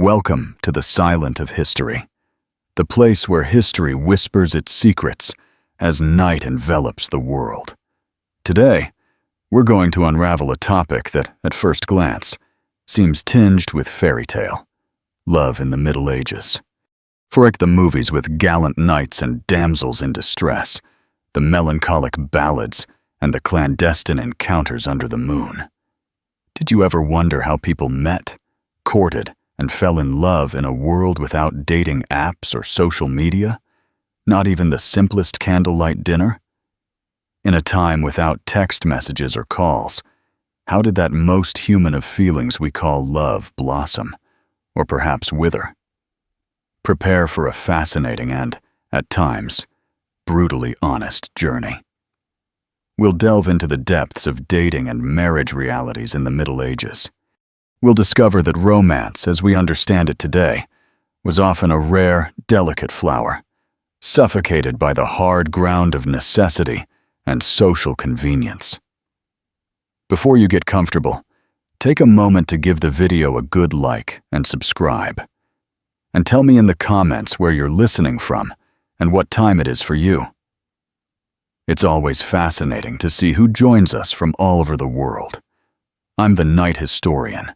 Welcome to the Silent of History, the place where history whispers its secrets as night envelops the world. Today, we're going to unravel a topic that, at first glance, seems tinged with fairy tale: love in the Middle Ages. Forget the movies with gallant knights and damsels in distress, the melancholic ballads, and the clandestine encounters under the moon. Did you ever wonder how people met, courted, and fell in love in a world without dating apps or social media? Not even the simplest candlelight dinner? In a time without text messages or calls, how did that most human of feelings we call love blossom, or perhaps wither? Prepare for a fascinating and, at times, brutally honest journey. We'll delve into the depths of dating and marriage realities in the Middle Ages. We'll discover that romance, as we understand it today, was often a rare, delicate flower, suffocated by the hard ground of necessity and social convenience. Before you get comfortable, take a moment to give the video a good like and subscribe. And tell me in the comments where you're listening from and what time it is for you. It's always fascinating to see who joins us from all over the world. I'm the Night Historian,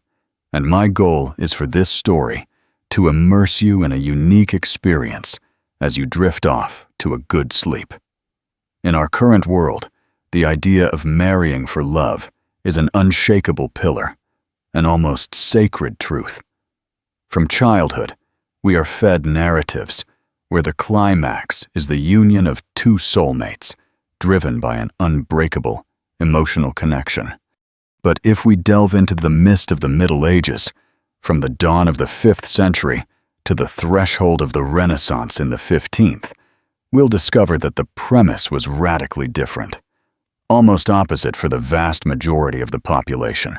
and my goal is for this story to immerse you in a unique experience as you drift off to a good sleep. In our current world, the idea of marrying for love is an unshakable pillar, an almost sacred truth. From childhood, we are fed narratives where the climax is the union of two soulmates, driven by an unbreakable emotional connection. But if we delve into the mist of the Middle Ages, from the dawn of the 5th century to the threshold of the Renaissance in the 15th, we'll discover that the premise was radically different, almost opposite for the vast majority of the population.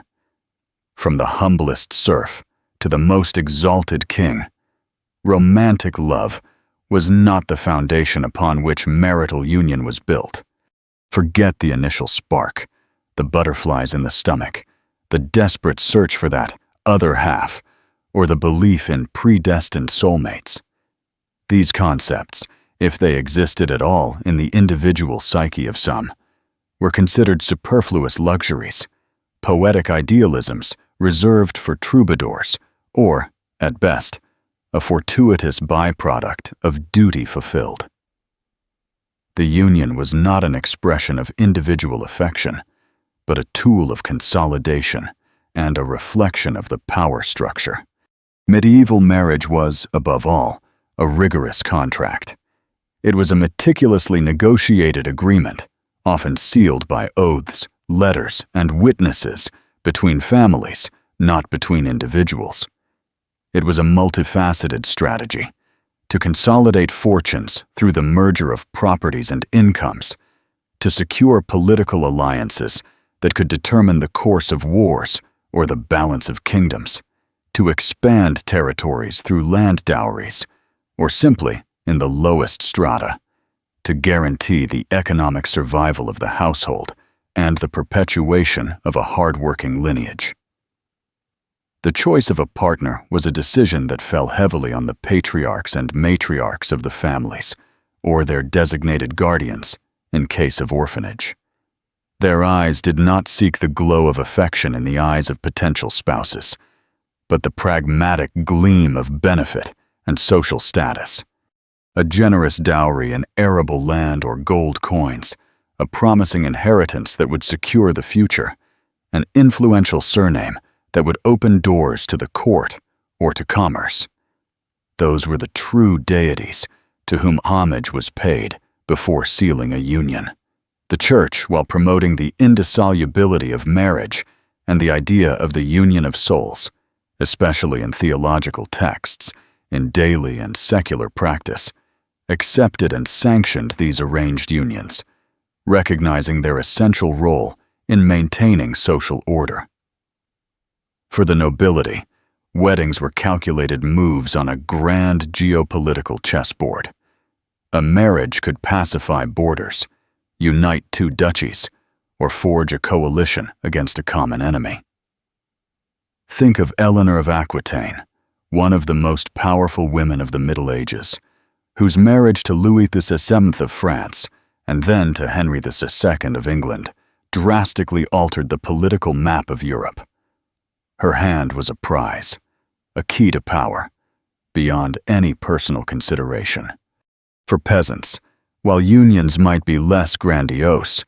From the humblest serf to the most exalted king, romantic love was not the foundation upon which marital union was built. Forget the initial spark, the butterflies in the stomach, the desperate search for that other half, or the belief in predestined soulmates. These concepts, if they existed at all in the individual psyche of some, were considered superfluous luxuries, poetic idealisms reserved for troubadours, or, at best, a fortuitous byproduct of duty fulfilled. The union was not an expression of individual affection, but a tool of consolidation and a reflection of the power structure. Medieval marriage was, above all, a rigorous contract. It was a meticulously negotiated agreement, often sealed by oaths, letters, and witnesses between families, not between individuals. It was a multifaceted strategy to consolidate fortunes through the merger of properties and incomes, to secure political alliances that could determine the course of wars or the balance of kingdoms, to expand territories through land dowries, or simply, in the lowest strata, to guarantee the economic survival of the household and the perpetuation of a hard-working lineage. The choice of a partner was a decision that fell heavily on the patriarchs and matriarchs of the families, or their designated guardians, in case of orphanage. Their eyes did not seek the glow of affection in the eyes of potential spouses, but the pragmatic gleam of benefit and social status. A generous dowry in arable land or gold coins, a promising inheritance that would secure the future, an influential surname that would open doors to the court or to commerce. Those were the true deities to whom homage was paid before sealing a union. The Church, while promoting the indissolubility of marriage and the idea of the union of souls, especially in theological texts, in daily and secular practice, accepted and sanctioned these arranged unions, recognizing their essential role in maintaining social order. For the nobility, weddings were calculated moves on a grand geopolitical chessboard. A marriage could pacify borders, unite two duchies, or forge a coalition against a common enemy. Think of Eleanor of Aquitaine, one of the most powerful women of the Middle Ages, whose marriage to Louis VII of France and then to Henry II of England drastically altered the political map of Europe. Her hand was a prize, a key to power, beyond any personal consideration. For peasants, while unions might be less grandiose,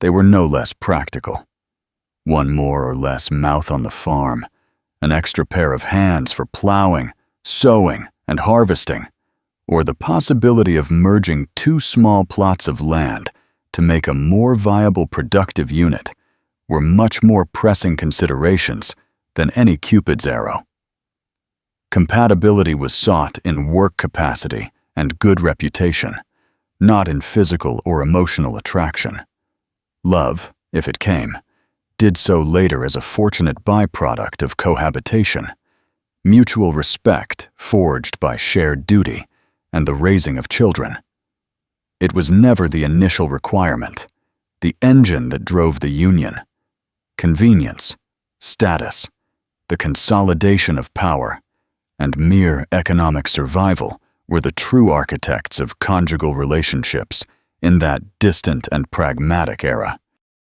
they were no less practical. One more or less mouth on the farm, an extra pair of hands for plowing, sowing, and harvesting, or the possibility of merging two small plots of land to make a more viable productive unit were much more pressing considerations than any Cupid's arrow. Compatibility was sought in work capacity and good reputation, not in physical or emotional attraction. Love, if it came, did so later as a fortunate byproduct of cohabitation, mutual respect forged by shared duty and the raising of children. It was never the initial requirement, the engine that drove the union. Convenience, status, the consolidation of power, and mere economic survival were the true architects of conjugal relationships in that distant and pragmatic era.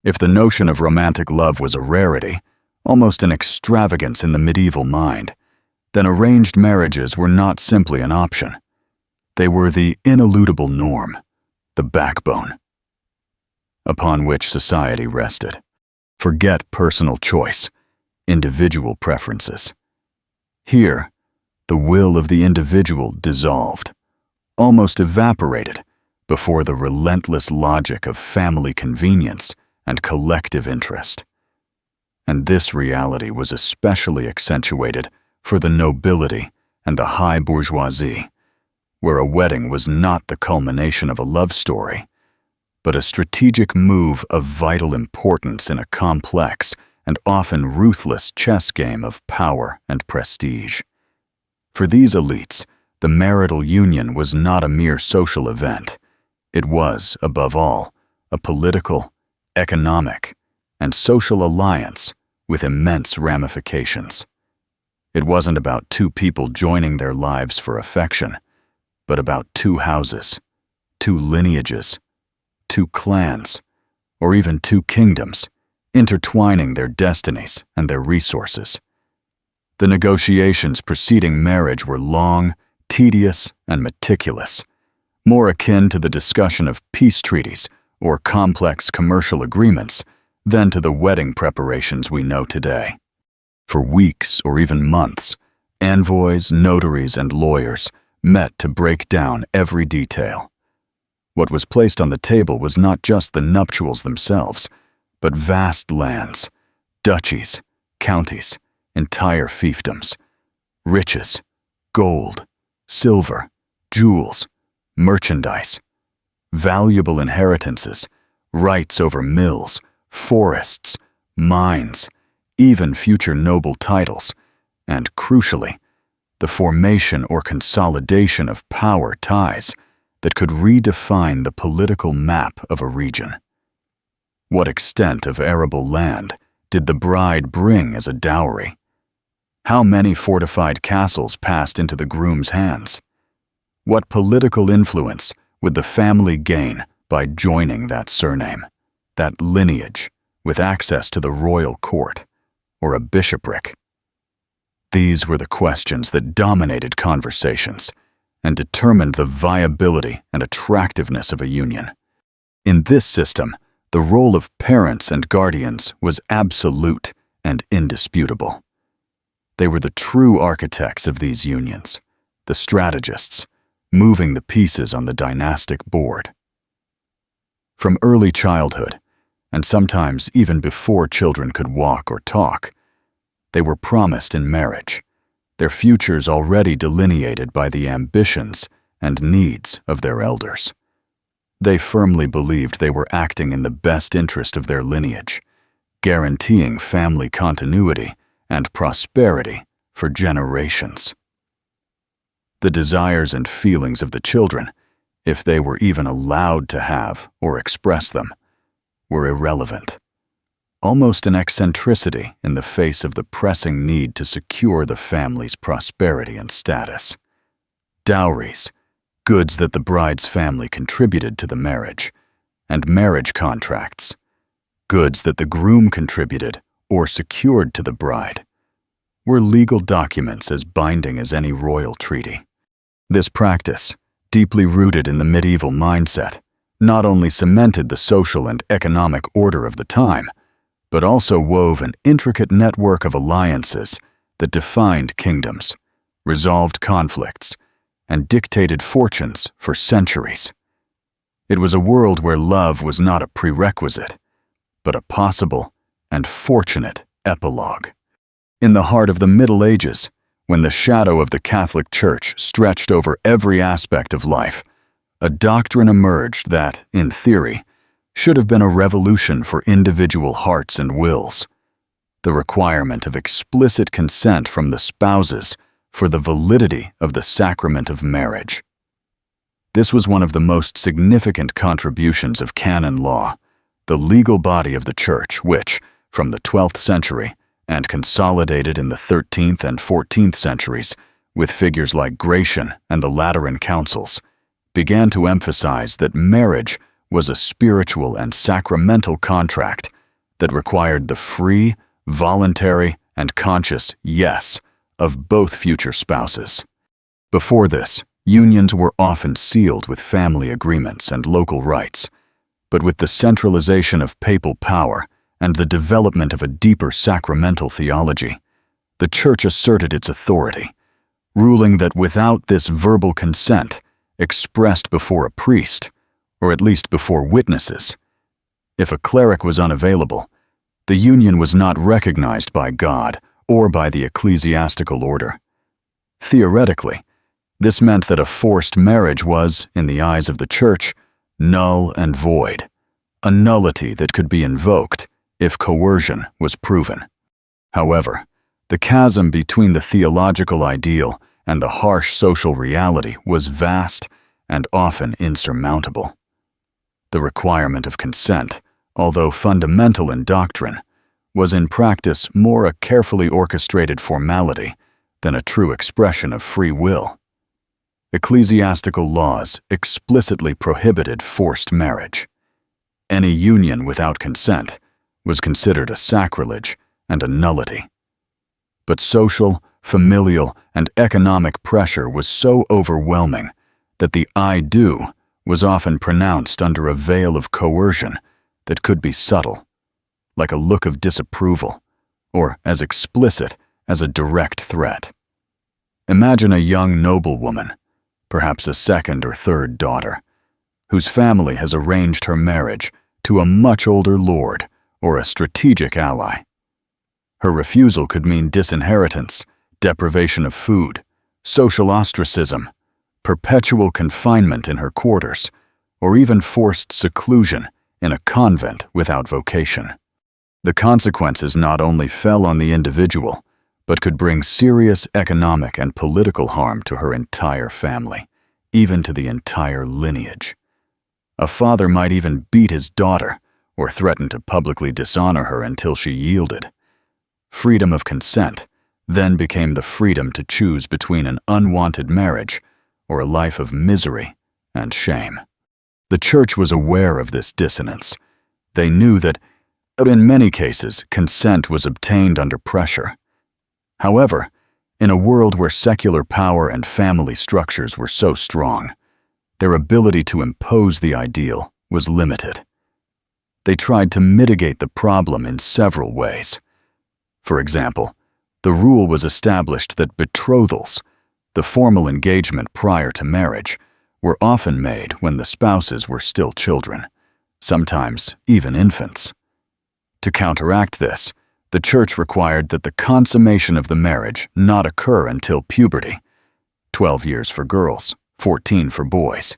If the notion of romantic love was a rarity, almost an extravagance in the medieval mind, then arranged marriages were not simply an option. They were the ineludible norm, the backbone, upon which society rested. Forget personal choice, individual preferences. Here, the will of the individual dissolved, almost evaporated, before the relentless logic of family convenience and collective interest. And this reality was especially accentuated for the nobility and the high bourgeoisie, where a wedding was not the culmination of a love story, but a strategic move of vital importance in a complex and often ruthless chess game of power and prestige. For these elites, the marital union was not a mere social event. It was, above all, a political, economic, and social alliance with immense ramifications. It wasn't about two people joining their lives for affection, but about two houses, two lineages, two clans, or even two kingdoms, intertwining their destinies and their resources. The negotiations preceding marriage were long, tedious, and meticulous, more akin to the discussion of peace treaties or complex commercial agreements than to the wedding preparations we know today. For weeks or even months, envoys, notaries, and lawyers met to break down every detail. What was placed on the table was not just the nuptials themselves, but vast lands, duchies, counties, entire fiefdoms, riches, gold, silver, jewels, merchandise, valuable inheritances, rights over mills, forests, mines, even future noble titles, and, crucially, the formation or consolidation of power ties that could redefine the political map of a region. What extent of arable land did the bride bring as a dowry? How many fortified castles passed into the groom's hands? What political influence would the family gain by joining that surname, that lineage, with access to the royal court or a bishopric? These were the questions that dominated conversations and determined the viability and attractiveness of a union. In this system, the role of parents and guardians was absolute and indisputable. They were the true architects of these unions, the strategists, moving the pieces on the dynastic board. From early childhood, and sometimes even before children could walk or talk, they were promised in marriage, their futures already delineated by the ambitions and needs of their elders. They firmly believed they were acting in the best interest of their lineage, guaranteeing family continuity and prosperity for generations. The desires and feelings of the children, if they were even allowed to have or express them, were irrelevant. almost an eccentricity in the face of the pressing need to secure the family's prosperity and status. Dowries, goods that the bride's family contributed to the marriage, and marriage contracts, goods that the groom contributed or secured to the bride, were legal documents as binding as any royal treaty. This practice, deeply rooted in the medieval mindset, not only cemented the social and economic order of the time, but also wove an intricate network of alliances that defined kingdoms, resolved conflicts, and dictated fortunes for centuries. It was a world where love was not a prerequisite, but a possible and fortunate epilogue. In the heart of the Middle Ages, when the shadow of the Catholic Church stretched over every aspect of life, a doctrine emerged that, in theory, should have been a revolution for individual hearts and wills: the requirement of explicit consent from the spouses for the validity of the sacrament of marriage. This was one of the most significant contributions of canon law, the legal body of the Church which, from the 12th century, and consolidated in the 13th and 14th centuries with figures like Gratian and the Lateran councils, began to emphasize that marriage was a spiritual and sacramental contract that required the free, voluntary, and conscious yes of both future spouses. Before this, unions were often sealed with family agreements and local rights, but with the centralization of papal power and the development of a deeper sacramental theology, the Church asserted its authority, ruling that without this verbal consent, expressed before a priest, or at least before witnesses, if a cleric was unavailable, the union was not recognized by God or by the ecclesiastical order. Theoretically, this meant that a forced marriage was, in the eyes of the Church, null and void, a nullity that could be invoked if coercion was proven. However, the chasm between the theological ideal and the harsh social reality was vast and often insurmountable. The requirement of consent, although fundamental in doctrine, was in practice more a carefully orchestrated formality than a true expression of free will. Ecclesiastical laws explicitly prohibited forced marriage. Any union without consent was considered a sacrilege and a nullity. But social, familial, and economic pressure was so overwhelming that the "I do" was often pronounced under a veil of coercion that could be subtle, like a look of disapproval, or as explicit as a direct threat. Imagine a young noblewoman, perhaps a second or third daughter, whose family has arranged her marriage to a much older lord or a strategic ally. Her refusal could mean disinheritance, deprivation of food, social ostracism, perpetual confinement in her quarters, or even forced seclusion in a convent without vocation. The consequences not only fell on the individual, but could bring serious economic and political harm to her entire family, even to the entire lineage. A father might even beat his daughter or threaten to publicly dishonor her until she yielded. Freedom of consent then became the freedom to choose between an unwanted marriage or a life of misery and shame. The Church was aware of this dissonance. They knew that, in many cases, consent was obtained under pressure. However, in a world where secular power and family structures were so strong, their ability to impose the ideal was limited. They tried to mitigate the problem in several ways. For example, the rule was established that betrothals, the formal engagement prior to marriage, were often made when the spouses were still children, sometimes even infants. To counteract this, the Church required that the consummation of the marriage not occur until puberty, 12 years for girls, 14 for boys,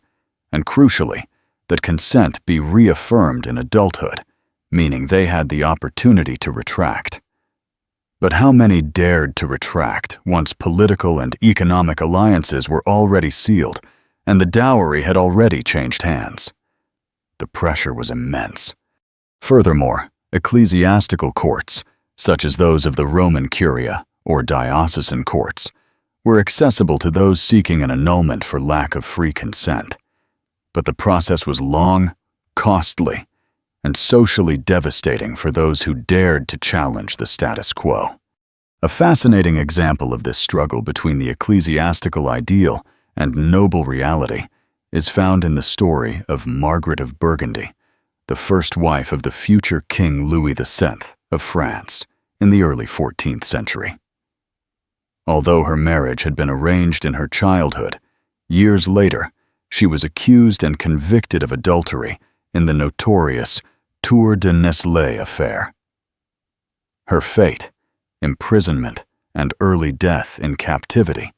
and crucially, that consent be reaffirmed in adulthood, meaning they had the opportunity to retract. But how many dared to retract once political and economic alliances were already sealed and the dowry had already changed hands? The pressure was immense. Furthermore, Ecclesiastical courts, such as those of the Roman Curia or diocesan courts, were accessible to those seeking an annulment for lack of free consent. But the process was long, costly, and socially devastating for those who dared to challenge the status quo. A fascinating example of this struggle between the ecclesiastical ideal and noble reality is found in the story of Margaret of Burgundy, the first wife of the future King Louis VII of France in the early 14th century. Although her marriage had been arranged in her childhood, years later, she was accused and convicted of adultery in the notorious Tour de Nesle affair. Her fate, imprisonment, and early death in captivity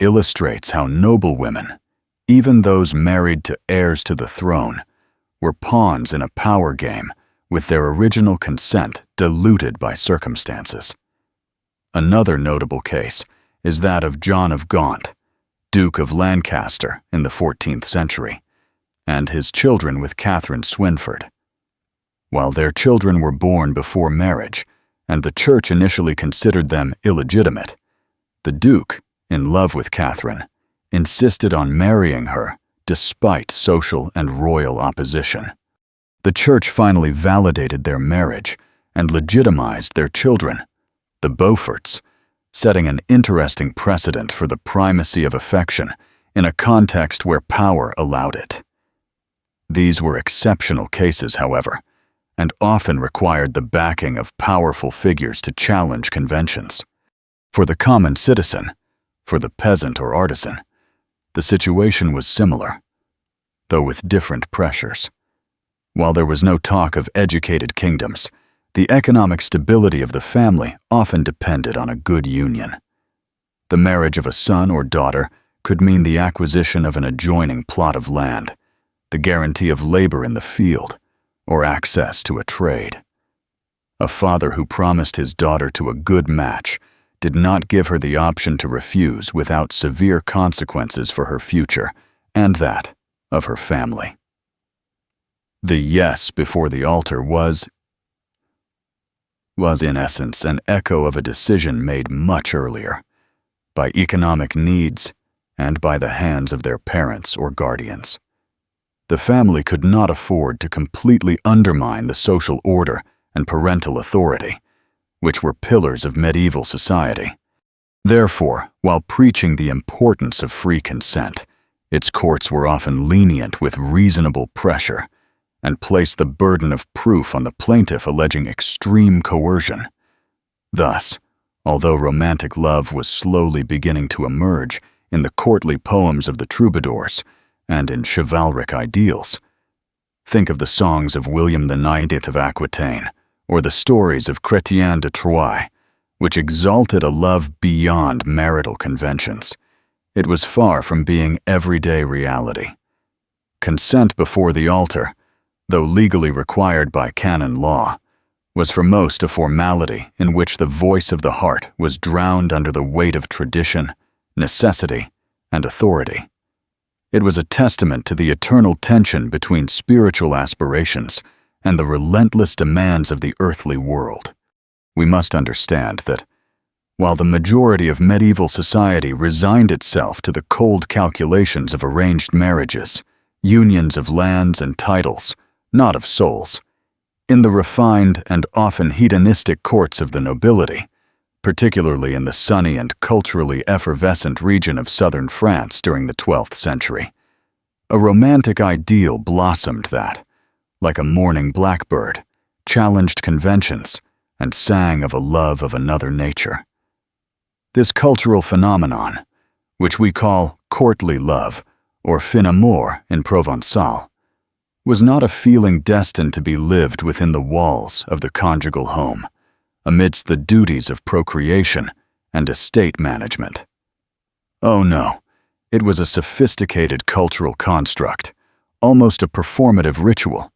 illustrates how noble women, even those married to heirs to the throne, were pawns in a power game with their original consent diluted by circumstances. Another notable case is that of John of Gaunt, Duke of Lancaster in the 14th century, and his children with Catherine Swynford. While their children were born before marriage, and the church initially considered them illegitimate, the Duke, in love with Catherine, insisted on marrying her despite social and royal opposition. The church finally validated their marriage and legitimized their children, the Beauforts, setting an interesting precedent for the primacy of affection in a context where power allowed it. These were exceptional cases, however, and often required the backing of powerful figures to challenge conventions. For the common citizen, for the peasant or artisan, the situation was similar, though with different pressures. While there was no talk of educated kingdoms, the economic stability of the family often depended on a good union. The marriage of a son or daughter could mean the acquisition of an adjoining plot of land, the guarantee of labor in the field, or access to a trade. A father who promised his daughter to a good match did not give her the option to refuse without severe consequences for her future and that of her family. The yes before the altar was in essence an echo of a decision made much earlier, by economic needs and by the hands of their parents or guardians. The family could not afford to completely undermine the social order and parental authority, which were pillars of medieval society. Therefore, while preaching the importance of free consent, its courts were often lenient with reasonable pressure and placed the burden of proof on the plaintiff alleging extreme coercion. Thus, although romantic love was slowly beginning to emerge in the courtly poems of the troubadours and in chivalric ideals, think of the songs of William the Knight of Aquitaine or the stories of Chrétien de Troyes, which exalted a love beyond marital conventions. It was far from being everyday reality. Consent before the altar, though legally required by canon law, was for most a formality in which the voice of the heart was drowned under the weight of tradition, necessity, and authority. It was a testament to the eternal tension between spiritual aspirations and the relentless demands of the earthly world. We must understand that, while the majority of medieval society resigned itself to the cold calculations of arranged marriages, unions of lands and titles, not of souls, in the refined and often hedonistic courts of the nobility, particularly in the sunny and culturally effervescent region of southern France during the 12th century, a romantic ideal blossomed that, like a morning blackbird, challenged conventions and sang of a love of another nature. This cultural phenomenon, which we call courtly love or fin amour in Provençal, was not a feeling destined to be lived within the walls of the conjugal home, amidst the duties of procreation and estate management. Oh no, it was a sophisticated cultural construct, almost a performative ritual,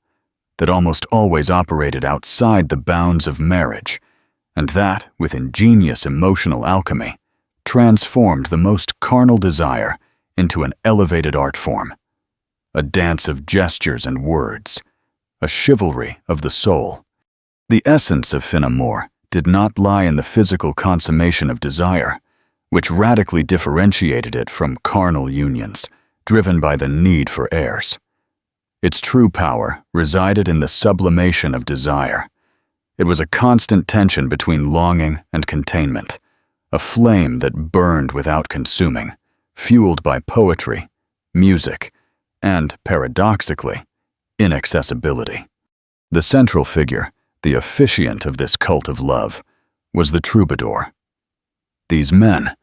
that almost always operated outside the bounds of marriage, and that, with ingenious emotional alchemy, transformed the most carnal desire into an elevated art form, a dance of gestures and words, a chivalry of the soul. The essence of fin amour did not lie in the physical consummation of desire, which radically differentiated it from carnal unions, driven by the need for heirs. Its true power resided in the sublimation of desire. It was a constant tension between longing and containment, a flame that burned without consuming, fueled by poetry, music, and, paradoxically, inaccessibility. The central figure, the officiant of this cult of love, was the troubadour. These men,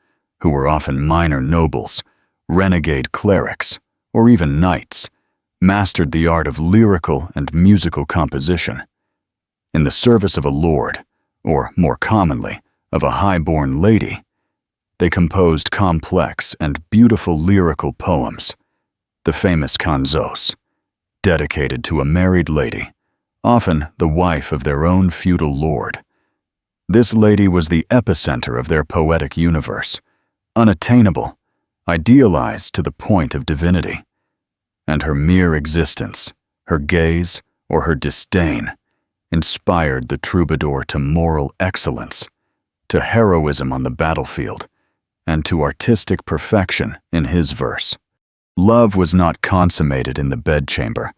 who were often minor nobles, renegade clerics, or even knights, mastered the art of lyrical and musical composition. In the service of a lord, or more commonly, of a high-born lady, they composed complex and beautiful lyrical poems, the famous canzos, dedicated to a married lady, often the wife of their own feudal lord. This lady was the epicenter of their poetic universe, unattainable, idealized to the point of divinity, and her mere existence, her gaze, or her disdain, inspired the troubadour to moral excellence, to heroism on the battlefield, and to artistic perfection in his verse. Love was not consummated in the bedchamber,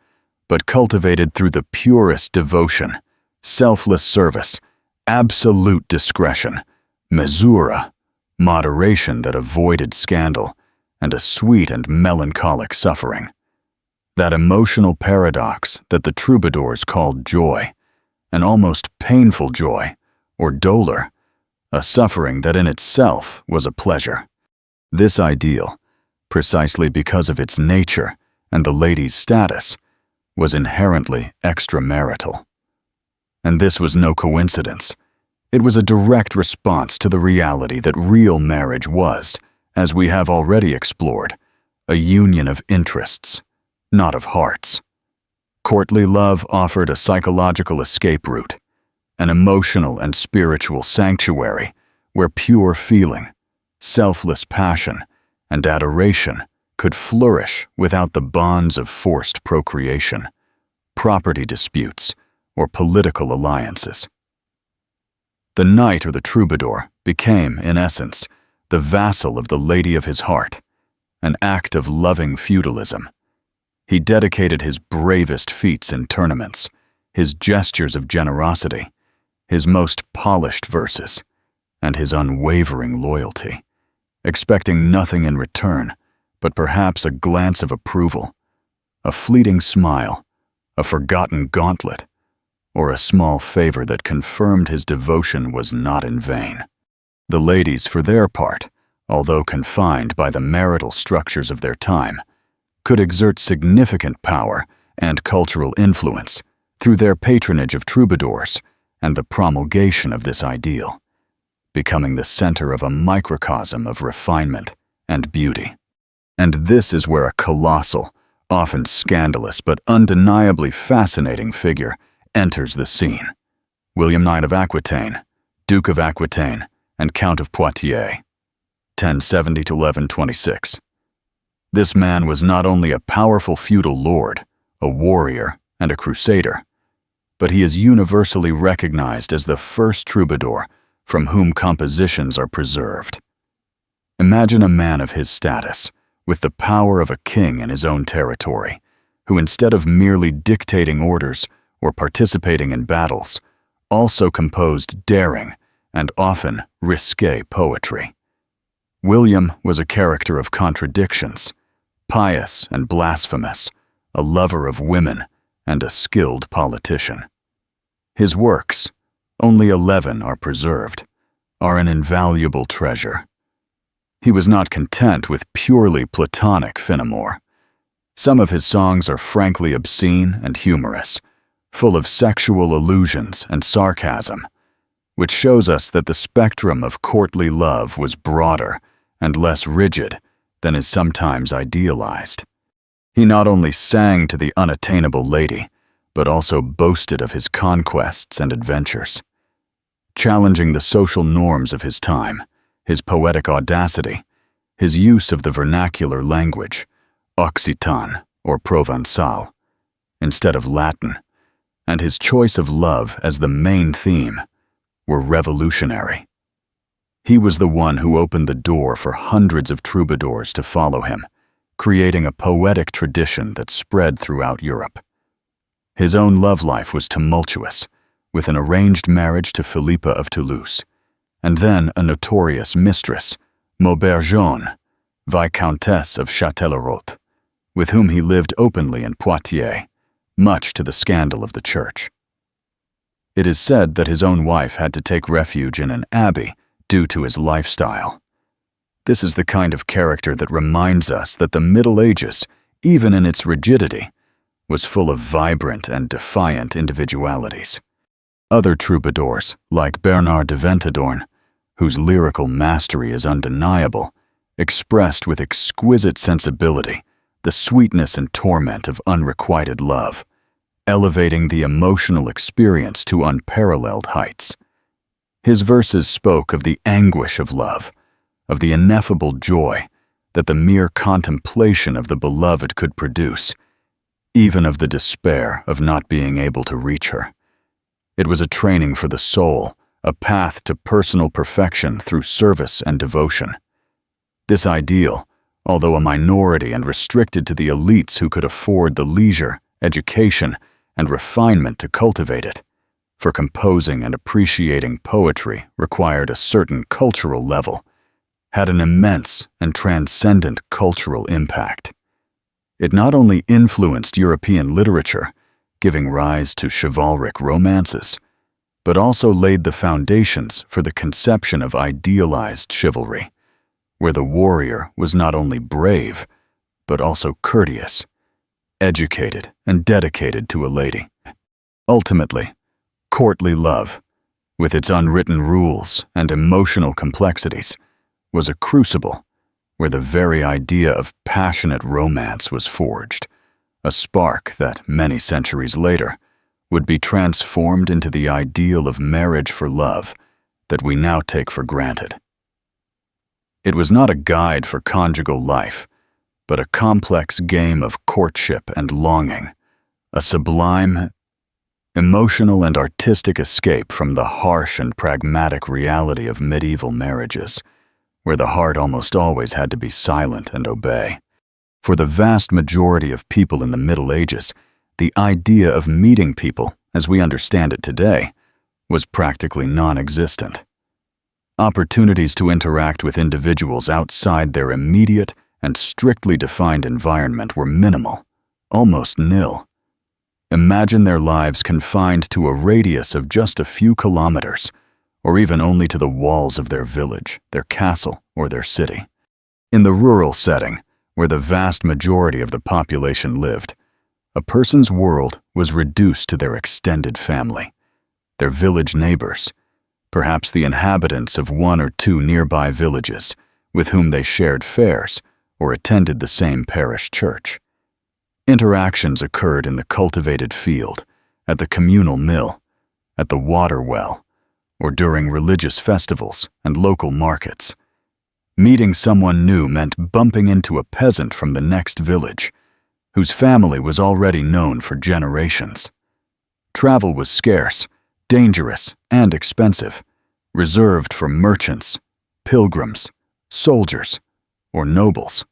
but cultivated through the purest devotion, selfless service, absolute discretion, mesura, moderation that avoided scandal, and a sweet and melancholic suffering. That emotional paradox that the troubadours called joy, an almost painful joy, or dolor, a suffering that in itself was a pleasure. This ideal, precisely because of its nature and the lady's status, was inherently extramarital. And this was no coincidence. It was a direct response to the reality that real marriage was, as we have already explored, a union of interests, not of hearts. Courtly love offered a psychological escape route, an emotional and spiritual sanctuary where pure feeling, selfless passion, and adoration could flourish without the bonds of forced procreation, property disputes, or political alliances. The knight or the troubadour became, in essence, the vassal of the lady of his heart, an act of loving feudalism. He dedicated his bravest feats in tournaments, his gestures of generosity, his most polished verses, and his unwavering loyalty, expecting nothing in return but perhaps a glance of approval, a fleeting smile, a forgotten gauntlet, or a small favor that confirmed his devotion was not in vain. The ladies, for their part, although confined by the marital structures of their time, could exert significant power and cultural influence through their patronage of troubadours and the promulgation of this ideal, becoming the center of a microcosm of refinement and beauty. And this is where a colossal, often scandalous but undeniably fascinating figure enters the scene. William Knight of Aquitaine, Duke of Aquitaine, and Count of Poitiers, 1070 to 1126. This man was not only a powerful feudal lord, a warrior, and a crusader, but he is universally recognized as the first troubadour from whom compositions are preserved. Imagine a man of his status, with the power of a king in his own territory, who instead of merely dictating orders or participating in battles, also composed daring and often risque poetry. William was a character of contradictions, pious and blasphemous, a lover of women, and a skilled politician. His works, only 11 are preserved, are an invaluable treasure. He was not content with purely platonic fin amour. Some of his songs are frankly obscene and humorous, full of sexual allusions and sarcasm, which shows us that the spectrum of courtly love was broader and less rigid than is sometimes idealized. He not only sang to the unattainable lady, but also boasted of his conquests and adventures. Challenging the social norms of his time, his poetic audacity, his use of the vernacular language, Occitan or Provençal, instead of Latin, and his choice of love as the main theme were revolutionary. He was the one who opened the door for hundreds of troubadours to follow him, creating a poetic tradition that spread throughout Europe. His own love life was tumultuous, with an arranged marriage to Philippa of Toulouse, and then a notorious mistress, Maubergeon, Viscountess of Châtellerault, with whom he lived openly in Poitiers, much to the scandal of the church. It is said that his own wife had to take refuge in an abbey due to his lifestyle. This is the kind of character that reminds us that the Middle Ages, even in its rigidity, was full of vibrant and defiant individualities. Other troubadours, like Bernard de Ventadorn, whose lyrical mastery is undeniable, expressed with exquisite sensibility the sweetness and torment of unrequited love, elevating the emotional experience to unparalleled heights. His verses spoke of the anguish of love, of the ineffable joy that the mere contemplation of the beloved could produce, even of the despair of not being able to reach her. It was a training for the soul, a path to personal perfection through service and devotion. This ideal, although a minority and restricted to the elites who could afford the leisure, education, and refinement to cultivate it, for composing and appreciating poetry required a certain cultural level, had an immense and transcendent cultural impact. It not only influenced European literature, giving rise to chivalric romances, but also laid the foundations for the conception of idealized chivalry, where the warrior was not only brave, but also courteous, educated, and dedicated to a lady. Ultimately, courtly love, with its unwritten rules and emotional complexities, was a crucible where the very idea of passionate romance was forged, a spark that, many centuries later, would be transformed into the ideal of marriage for love that we now take for granted. It was not a guide for conjugal life, but a complex game of courtship and longing, a sublime, emotional and artistic escape from the harsh and pragmatic reality of medieval marriages, where the heart almost always had to be silent and obey. For the vast majority of people in the Middle Ages, the idea of meeting people, as we understand it today, was practically non-existent. Opportunities to interact with individuals outside their immediate and strictly defined environment were minimal, almost nil. Imagine their lives confined to a radius of just a few kilometers, or even only to the walls of their village, their castle, or their city. In the rural setting, where the vast majority of the population lived, a person's world was reduced to their extended family, their village neighbors, perhaps the inhabitants of one or two nearby villages with whom they shared fairs or attended the same parish church. Interactions occurred in the cultivated field, at the communal mill, at the water well, or during religious festivals and local markets. Meeting someone new meant bumping into a peasant from the next village, whose family was already known for generations. Travel was scarce, dangerous, and expensive, reserved for merchants, pilgrims, soldiers, or nobles.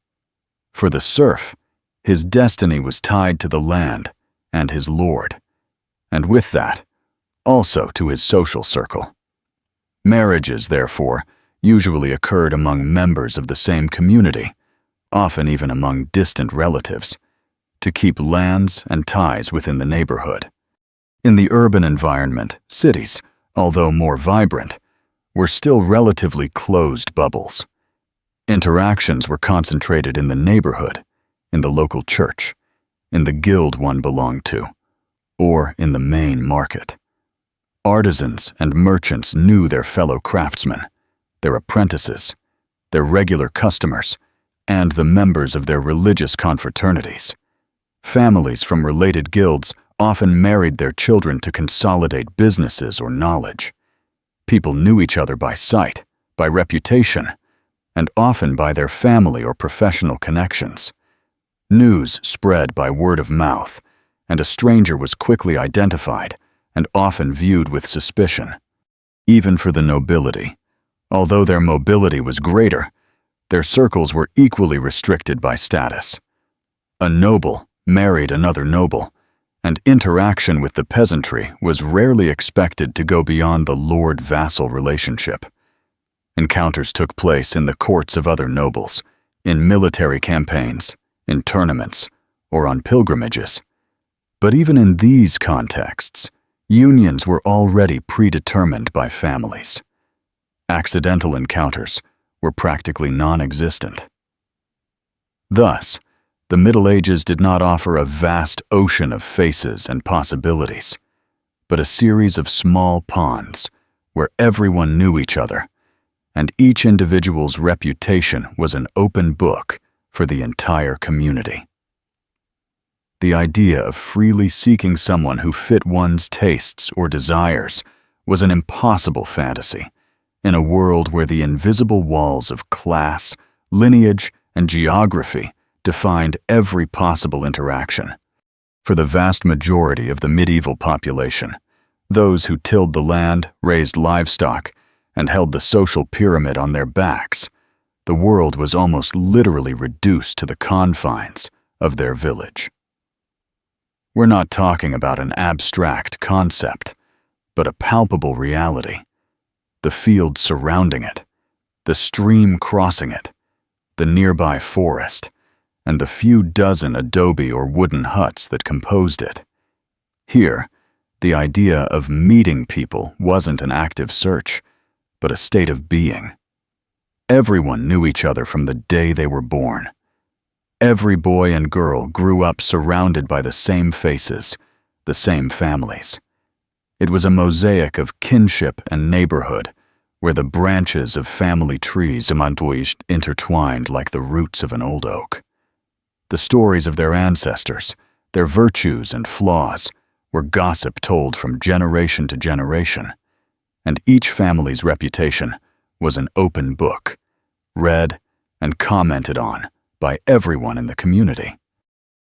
For the serf, his destiny was tied to the land and his lord, and with that, also to his social circle. Marriages, therefore, usually occurred among members of the same community, often even among distant relatives, to keep lands and ties within the neighborhood. In the urban environment, cities, although more vibrant, were still relatively closed bubbles. Interactions were concentrated in the neighborhood, in the local church, in the guild one belonged to, or in the main market. Artisans and merchants knew their fellow craftsmen, their apprentices, their regular customers, and the members of their religious confraternities. Families from related guilds often married their children to consolidate businesses or knowledge. People knew each other by sight, by reputation, and often by their family or professional connections. News spread by word of mouth, and a stranger was quickly identified and often viewed with suspicion. Even for the nobility, although their mobility was greater, their circles were equally restricted by status. A noble married another noble, and interaction with the peasantry was rarely expected to go beyond the lord-vassal relationship. Encounters took place in the courts of other nobles, in military campaigns, in tournaments, or on pilgrimages. But even in these contexts, unions were already predetermined by families. Accidental encounters were practically non-existent. Thus, the Middle Ages did not offer a vast ocean of faces and possibilities, but a series of small ponds where everyone knew each other, and each individual's reputation was an open book for the entire community. The idea of freely seeking someone who fit one's tastes or desires was an impossible fantasy in a world where the invisible walls of class, lineage, and geography defined every possible interaction. For the vast majority of the medieval population, those who tilled the land, raised livestock, and held the social pyramid on their backs, the world was almost literally reduced to the confines of their village. We're not talking about an abstract concept, but a palpable reality. The field surrounding it, the stream crossing it, the nearby forest, and the few dozen adobe or wooden huts that composed it. Here, the idea of meeting people wasn't an active search, but a state of being. Everyone knew each other from the day they were born. Every boy and girl grew up surrounded by the same faces, the same families. It was a mosaic of kinship and neighborhood, where the branches of family trees intertwined like the roots of an old oak. The stories of their ancestors, their virtues and flaws, were gossip told from generation to generation, and each family's reputation was an open book, read and commented on by everyone in the community.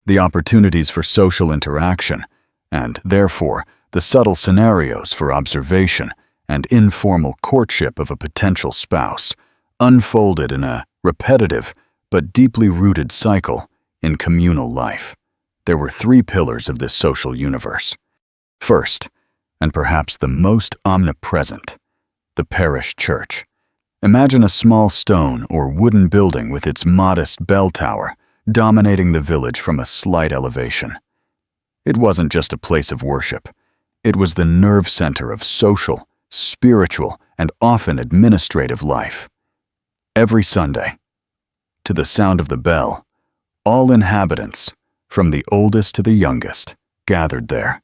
The opportunities for social interaction, and therefore the subtle scenarios for observation and informal courtship of a potential spouse, unfolded in a repetitive but deeply rooted cycle in communal life. There were three pillars of this social universe. First, and perhaps the most omnipresent, the parish church. Imagine a small stone or wooden building with its modest bell tower dominating the village from a slight elevation. It wasn't just a place of worship. It was the nerve center of social, spiritual, and often administrative life. Every Sunday, to the sound of the bell, all inhabitants, from the oldest to the youngest, gathered there,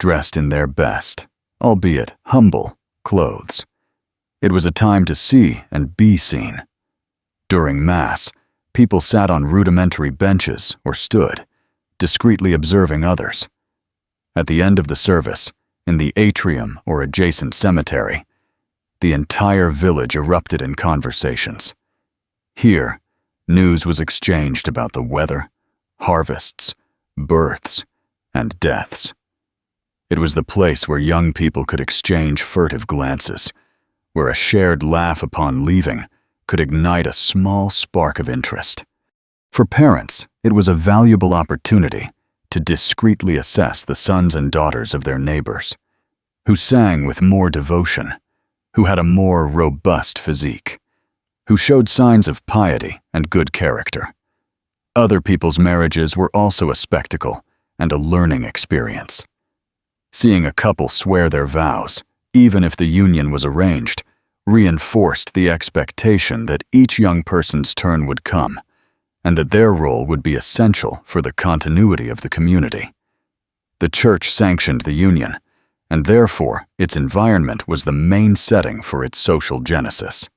dressed in their best, albeit humble, clothes. It was a time to see and be seen. During Mass, people sat on rudimentary benches or stood, discreetly observing others. At the end of the service, in the atrium or adjacent cemetery, the entire village erupted in conversations. Here, news was exchanged about the weather, harvests, births, and deaths. It was the place where young people could exchange furtive glances, where a shared laugh upon leaving could ignite a small spark of interest. For parents, it was a valuable opportunity to discreetly assess the sons and daughters of their neighbors, who sang with more devotion, who had a more robust physique, who showed signs of piety and good character. Other people's marriages were also a spectacle and a learning experience. Seeing a couple swear their vows, even if the union was arranged, reinforced the expectation that each young person's turn would come, and that their role would be essential for the continuity of the community. The church sanctioned the union, and therefore its environment was the main setting for its social genesis.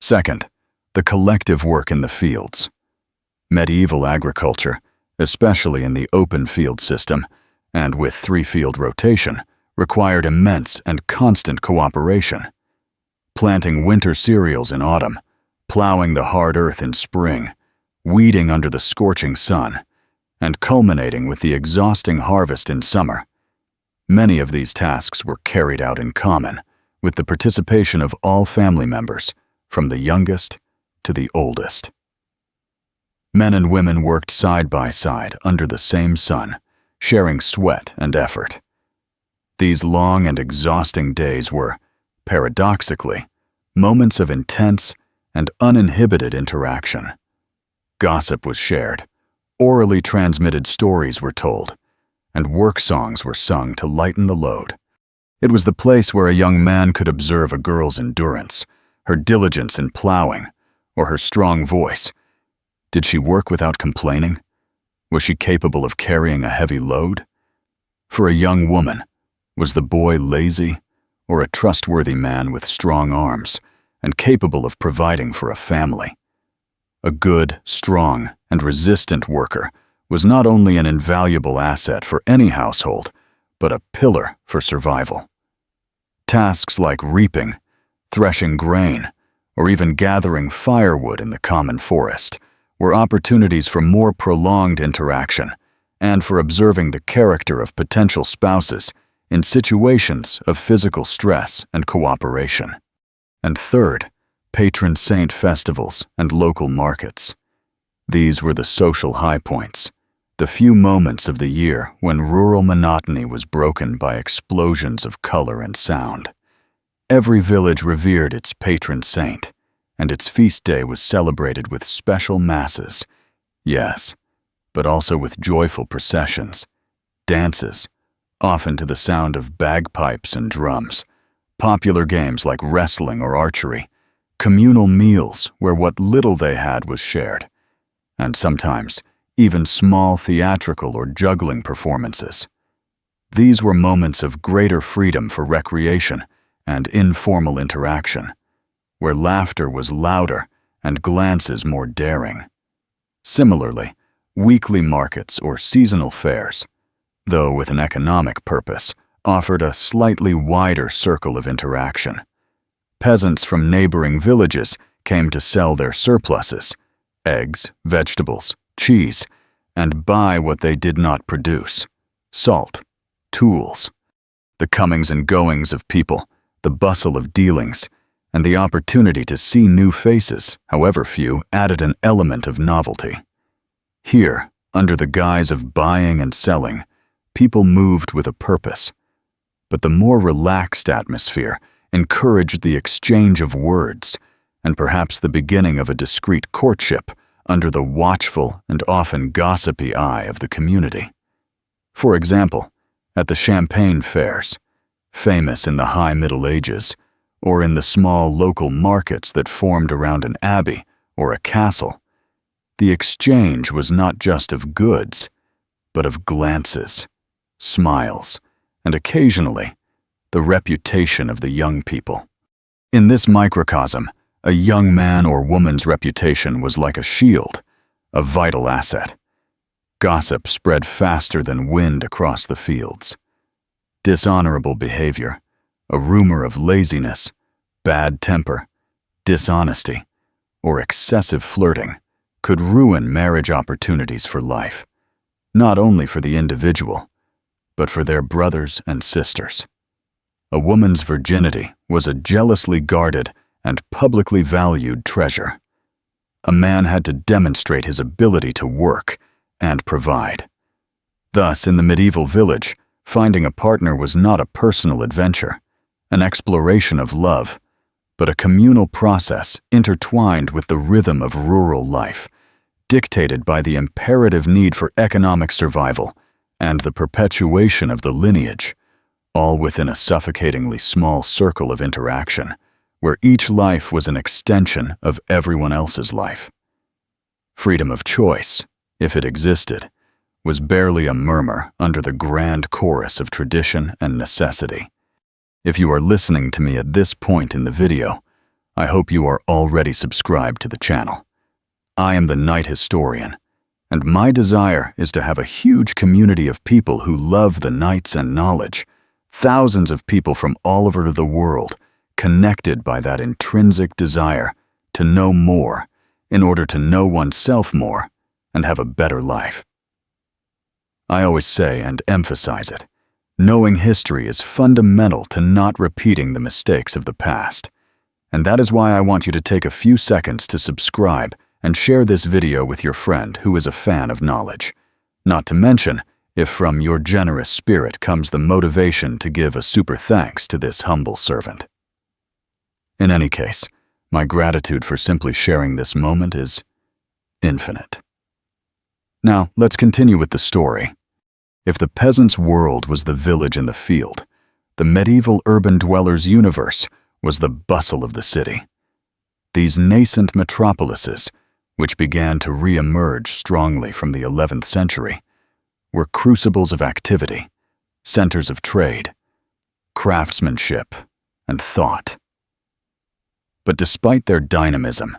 Second, the collective work in the fields. Medieval agriculture, especially in the open field system, and with three-field rotation, required immense and constant cooperation. Planting winter cereals in autumn, plowing the hard earth in spring, weeding under the scorching sun, and culminating with the exhausting harvest in summer. Many of these tasks were carried out in common, with the participation of all family members, from the youngest to the oldest. Men and women worked side by side under the same sun, sharing sweat and effort. These long and exhausting days were, paradoxically, moments of intense and uninhibited interaction. Gossip was shared, orally transmitted stories were told, and work songs were sung to lighten the load. It was the place where a young man could observe a girl's endurance, her diligence in plowing, or her strong voice. Did she work without complaining? Was she capable of carrying a heavy load? For a young woman, was the boy lazy, or a trustworthy man with strong arms and capable of providing for a family? A good, strong, and resistant worker was not only an invaluable asset for any household, but a pillar for survival. Tasks like reaping, threshing grain, or even gathering firewood in the common forest were opportunities for more prolonged interaction and for observing the character of potential spouses in situations of physical stress and cooperation. And third, patron saint festivals and local markets. These were the social high points, the few moments of the year when rural monotony was broken by explosions of color and sound. Every village revered its patron saint, and its feast day was celebrated with special masses. Yes, but also with joyful processions, dances, often to the sound of bagpipes and drums, popular games like wrestling or archery, communal meals where what little they had was shared, and sometimes even small theatrical or juggling performances. These were moments of greater freedom for recreation and informal interaction, where laughter was louder and glances more daring. Similarly, weekly markets or seasonal fairs, though with an economic purpose, offered a slightly wider circle of interaction. Peasants from neighboring villages came to sell their surpluses, eggs, vegetables, cheese, and buy what they did not produce, salt, tools. The comings and goings of people, the bustle of dealings, and the opportunity to see new faces, however few, added an element of novelty. Here, under the guise of buying and selling, people moved with a purpose. But the more relaxed atmosphere encouraged the exchange of words, and perhaps the beginning of a discreet courtship under the watchful and often gossipy eye of the community. For example, at the Champagne fairs, famous in the High Middle Ages, or in the small local markets that formed around an abbey or a castle, the exchange was not just of goods, but of glances, smiles, and occasionally, the reputation of the young people. In this microcosm, a young man or woman's reputation was like a shield, a vital asset. Gossip spread faster than wind across the fields. Dishonorable behavior, a rumor of laziness, bad temper, dishonesty, or excessive flirting could ruin marriage opportunities for life, not only for the individual, but for their brothers and sisters. A woman's virginity was a jealously guarded and publicly valued treasure. A man had to demonstrate his ability to work and provide. Thus, in the medieval village, finding a partner was not a personal adventure, an exploration of love, but a communal process intertwined with the rhythm of rural life, dictated by the imperative need for economic survival and the perpetuation of the lineage, all within a suffocatingly small circle of interaction, where each life was an extension of everyone else's life. Freedom of choice, if it existed, was barely a murmur under the grand chorus of tradition and necessity. If you are listening to me at this point in the video, I hope you are already subscribed to the channel. I am the Night Historian, and my desire is to have a huge community of people who love the nights and knowledge, thousands of people from all over the world, connected by that intrinsic desire to know more in order to know oneself more and have a better life. I always say and emphasize it, knowing history is fundamental to not repeating the mistakes of the past. And that is why I want you to take a few seconds to subscribe and share this video with your friend who is a fan of knowledge. Not to mention, if from your generous spirit comes the motivation to give a super thanks to this humble servant. In any case, my gratitude for simply sharing this moment is infinite. Now, let's continue with the story. If the peasant's world was the village in the field, the medieval urban dweller's universe was the bustle of the city. These nascent metropolises, which began to re-emerge strongly from the 11th century, were crucibles of activity, centers of trade, craftsmanship, and thought. But despite their dynamism,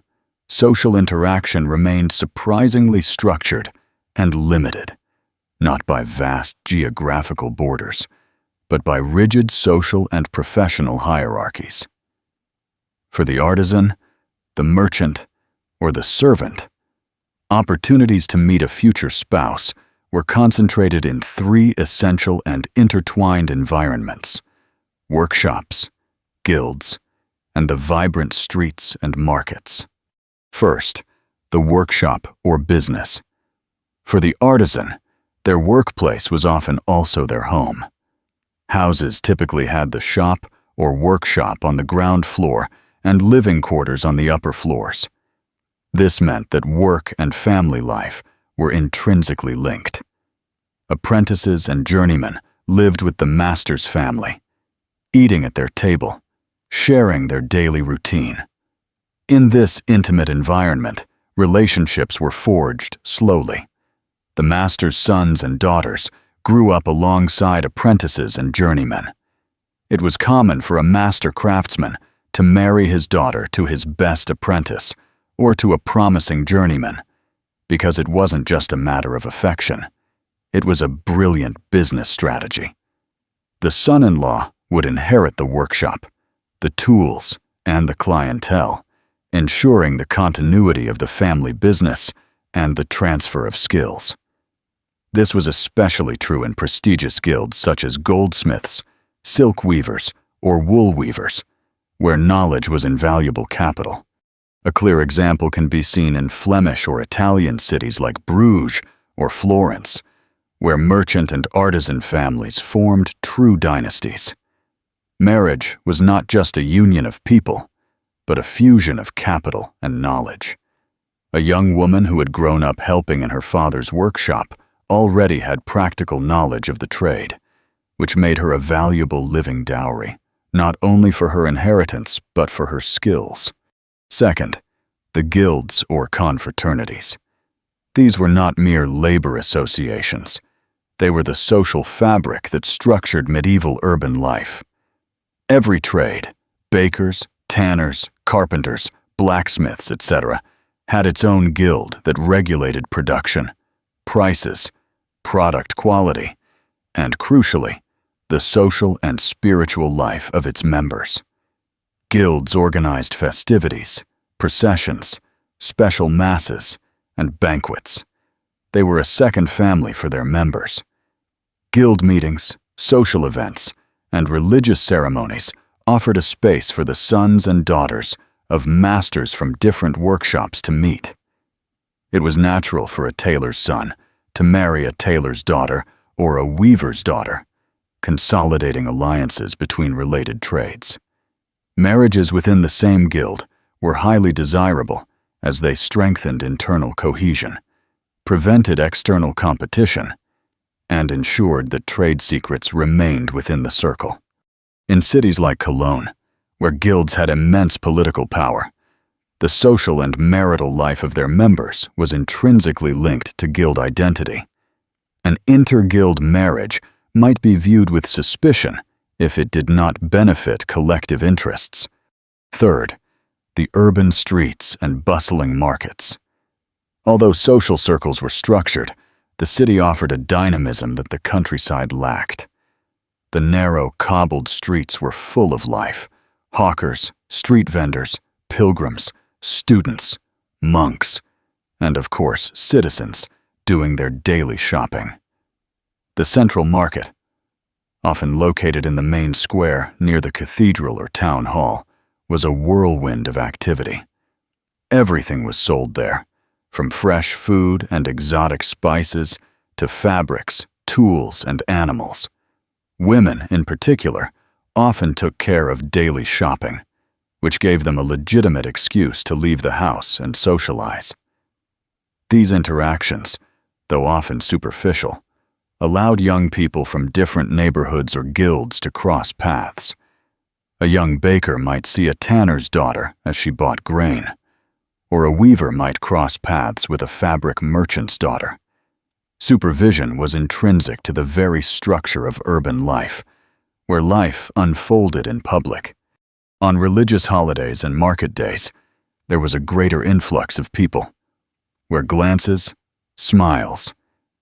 social interaction remained surprisingly structured and limited, not by vast geographical borders, but by rigid social and professional hierarchies. For the artisan, the merchant, or the servant, opportunities to meet a future spouse were concentrated in three essential and intertwined environments: workshops, guilds, and the vibrant streets and markets. First, the workshop or business. For the artisan, their workplace was often also their home. Houses typically had the shop or workshop on the ground floor and living quarters on the upper floors. This meant that work and family life were intrinsically linked. Apprentices and journeymen lived with the master's family, eating at their table, sharing their daily routine. In this intimate environment, relationships were forged slowly. The master's sons and daughters grew up alongside apprentices and journeymen. It was common for a master craftsman to marry his daughter to his best apprentice or to a promising journeyman, because it wasn't just a matter of affection. It was a brilliant business strategy. The son-in-law would inherit the workshop, the tools, and the clientele, ensuring the continuity of the family business and the transfer of skills. This was especially true in prestigious guilds such as goldsmiths, silk weavers, or wool weavers, where knowledge was invaluable capital. A clear example can be seen in Flemish or Italian cities like Bruges or Florence, where merchant and artisan families formed true dynasties. Marriage was not just a union of people, but a fusion of capital and knowledge. A young woman who had grown up helping in her father's workshop already had practical knowledge of the trade, which made her a valuable living dowry, not only for her inheritance, but for her skills. Second, the guilds or confraternities. These were not mere labor associations. They were the social fabric that structured medieval urban life. Every trade, bakers, tanners, carpenters, blacksmiths, etc., had its own guild that regulated production, prices, product quality, and crucially, the social and spiritual life of its members. Guilds organized festivities, processions, special masses, and banquets. They were a second family for their members. Guild meetings, social events, and religious ceremonies offered a space for the sons and daughters of masters from different workshops to meet. It was natural for a tailor's son to marry a tailor's daughter or a weaver's daughter, consolidating alliances between related trades. Marriages within the same guild were highly desirable as they strengthened internal cohesion, prevented external competition, and ensured that trade secrets remained within the circle. In cities like Cologne, where guilds had immense political power, the social and marital life of their members was intrinsically linked to guild identity. An inter-guild marriage might be viewed with suspicion if it did not benefit collective interests. Third, the urban streets and bustling markets. Although social circles were structured, the city offered a dynamism that the countryside lacked. The narrow, cobbled streets were full of life: hawkers, street vendors, pilgrims, students, monks, and of course, citizens doing their daily shopping. The central market, often located in the main square near the cathedral or town hall, was a whirlwind of activity. Everything was sold there, from fresh food and exotic spices to fabrics, tools, and animals. Women, in particular, often took care of daily shopping, which gave them a legitimate excuse to leave the house and socialize. These interactions, though often superficial, allowed young people from different neighborhoods or guilds to cross paths. A young baker might see a tanner's daughter as she bought grain, or a weaver might cross paths with a fabric merchant's daughter. Supervision was intrinsic to the very structure of urban life, where life unfolded in public. On religious holidays and market days, there was a greater influx of people, where glances, smiles,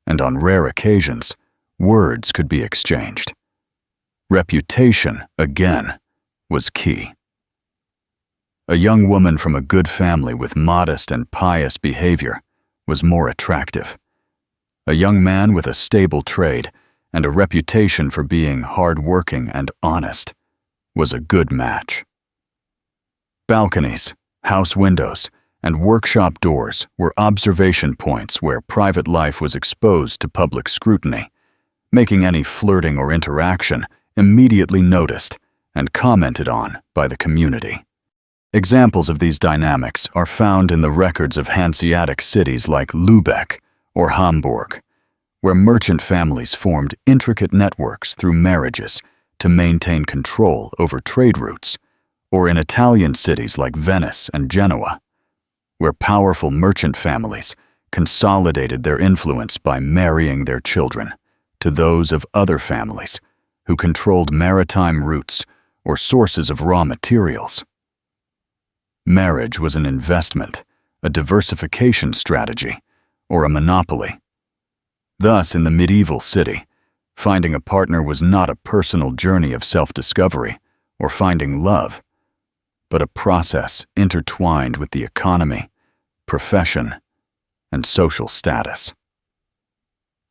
and on rare occasions, words could be exchanged. Reputation, again, was key. A young woman from a good family with modest and pious behavior was more attractive. A young man with a stable trade and a reputation for being hard-working and honest was a good match. Balconies, house windows, and workshop doors were observation points where private life was exposed to public scrutiny, making any flirting or interaction immediately noticed and commented on by the community. Examples of these dynamics are found in the records of Hanseatic cities like Lübeck or Hamburg, where merchant families formed intricate networks through marriages to maintain control over trade routes, or in Italian cities like Venice and Genoa, where powerful merchant families consolidated their influence by marrying their children to those of other families who controlled maritime routes or sources of raw materials. Marriage was an investment, a diversification strategy, or a monopoly. Thus, in the medieval city, finding a partner was not a personal journey of self-discovery or finding love, but a process intertwined with the economy, profession, and social status.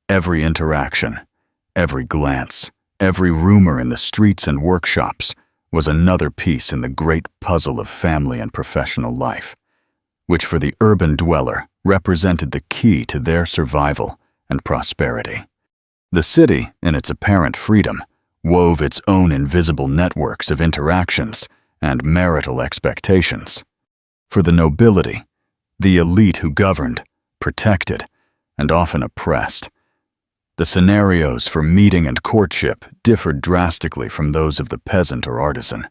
Every interaction, every glance, every rumor in the streets and workshops was another piece in the great puzzle of family and professional life, which for the urban dweller represented the key to their survival and prosperity. The city, in its apparent freedom, wove its own invisible networks of interactions and marital expectations. For the nobility, the elite who governed, protected, and often oppressed, the scenarios for meeting and courtship differed drastically from those of the peasant or artisan.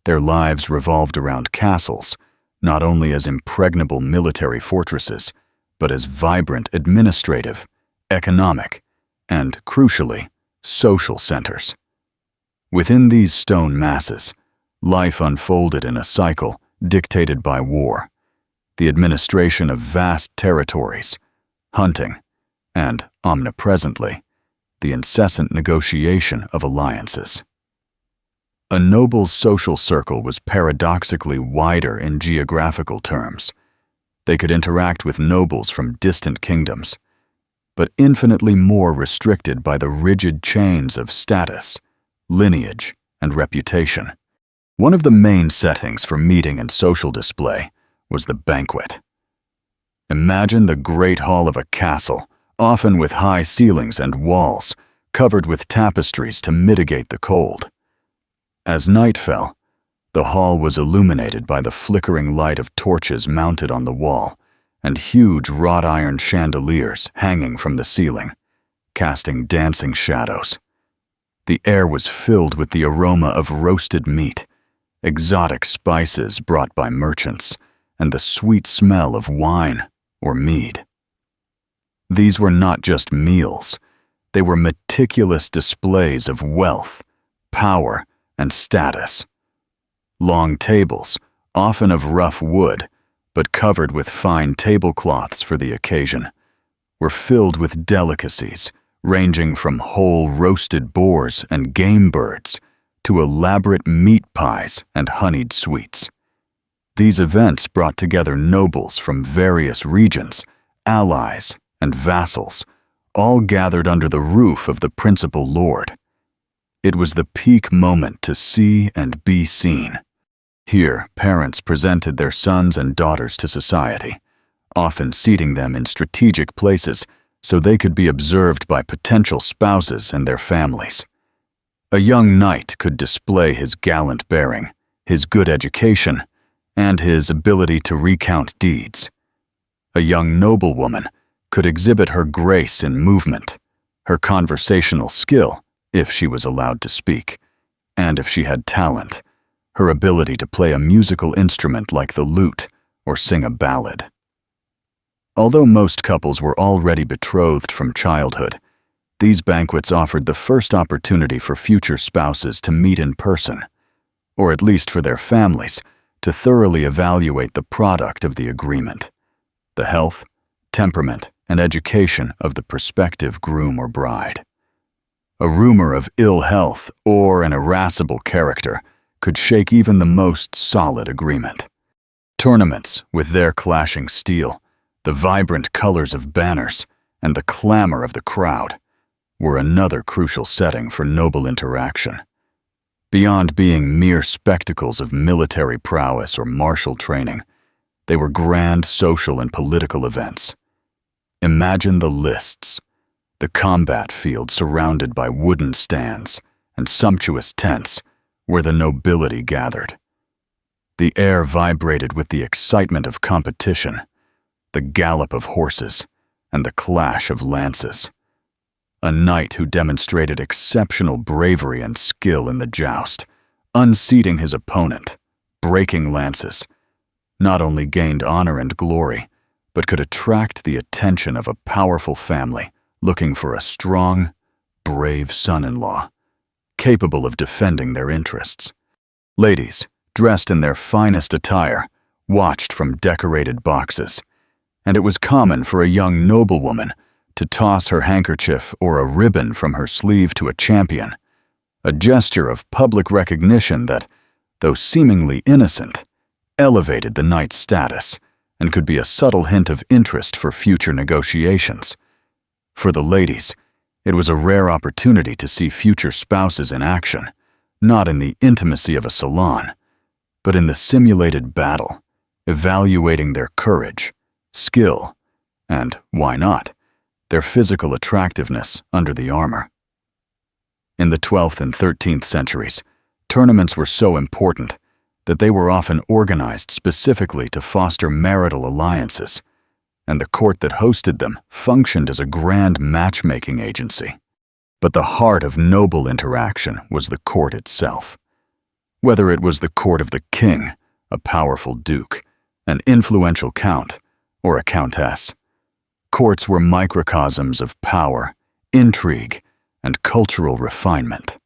Their lives revolved around castles, not only as impregnable military fortresses, but as vibrant administrative, economic, and, crucially, social centers. Within these stone masses, life unfolded in a cycle dictated by war, the administration of vast territories, hunting, and, omnipresently, the incessant negotiation of alliances. A noble's social circle was paradoxically wider in geographical terms. They could interact with nobles from distant kingdoms, but infinitely more restricted by the rigid chains of status, lineage, and reputation. One of the main settings for meeting and social display was the banquet. Imagine the great hall of a castle, often with high ceilings and walls, covered with tapestries to mitigate the cold. As night fell, the hall was illuminated by the flickering light of torches mounted on the wall and huge wrought iron chandeliers hanging from the ceiling, casting dancing shadows. The air was filled with the aroma of roasted meat, exotic spices brought by merchants, and the sweet smell of wine or mead. These were not just meals, they were meticulous displays of wealth, power, and status. Long tables, often of rough wood, but covered with fine tablecloths for the occasion, were filled with delicacies ranging from whole roasted boars and game birds to elaborate meat pies and honeyed sweets. These events brought together nobles from various regions, allies, and vassals, all gathered under the roof of the principal lord. It was the peak moment to see and be seen. Here, parents presented their sons and daughters to society, often seating them in strategic places so they could be observed by potential spouses and their families. A young knight could display his gallant bearing, his good education, and his ability to recount deeds. A young noblewoman could exhibit her grace in movement, her conversational skill, if she was allowed to speak, and if she had talent, her ability to play a musical instrument like the lute or sing a ballad. Although most couples were already betrothed from childhood, these banquets offered the first opportunity for future spouses to meet in person, or at least for their families to thoroughly evaluate the product of the agreement, the health, temperament, and education of the prospective groom or bride. A rumor of ill health or an irascible character could shake even the most solid agreement. Tournaments, with their clashing steel, the vibrant colors of banners, and the clamor of the crowd, were another crucial setting for noble interaction. Beyond being mere spectacles of military prowess or martial training, they were grand social and political events. Imagine the lists, the combat field surrounded by wooden stands and sumptuous tents where the nobility gathered. The air vibrated with the excitement of competition, the gallop of horses, and the clash of lances. A knight who demonstrated exceptional bravery and skill in the joust, unseating his opponent, breaking lances, not only gained honor and glory, but could attract the attention of a powerful family looking for a strong, brave son-in-law, capable of defending their interests. Ladies, dressed in their finest attire, watched from decorated boxes, and it was common for a young noblewoman to toss her handkerchief or a ribbon from her sleeve to a champion, a gesture of public recognition that, though seemingly innocent, elevated the knight's status and could be a subtle hint of interest for future negotiations. For the ladies, it was a rare opportunity to see future spouses in action, not in the intimacy of a salon, but in the simulated battle, evaluating their courage, skill, and, why not, their physical attractiveness under the armor. In the 12th and 13th centuries, tournaments were so important that they were often organized specifically to foster marital alliances, and the court that hosted them functioned as a grand matchmaking agency. But the heart of noble interaction was the court itself. Whether it was the court of the king, a powerful duke, an influential count, or a countess, courts were microcosms of power, intrigue, and cultural refinement.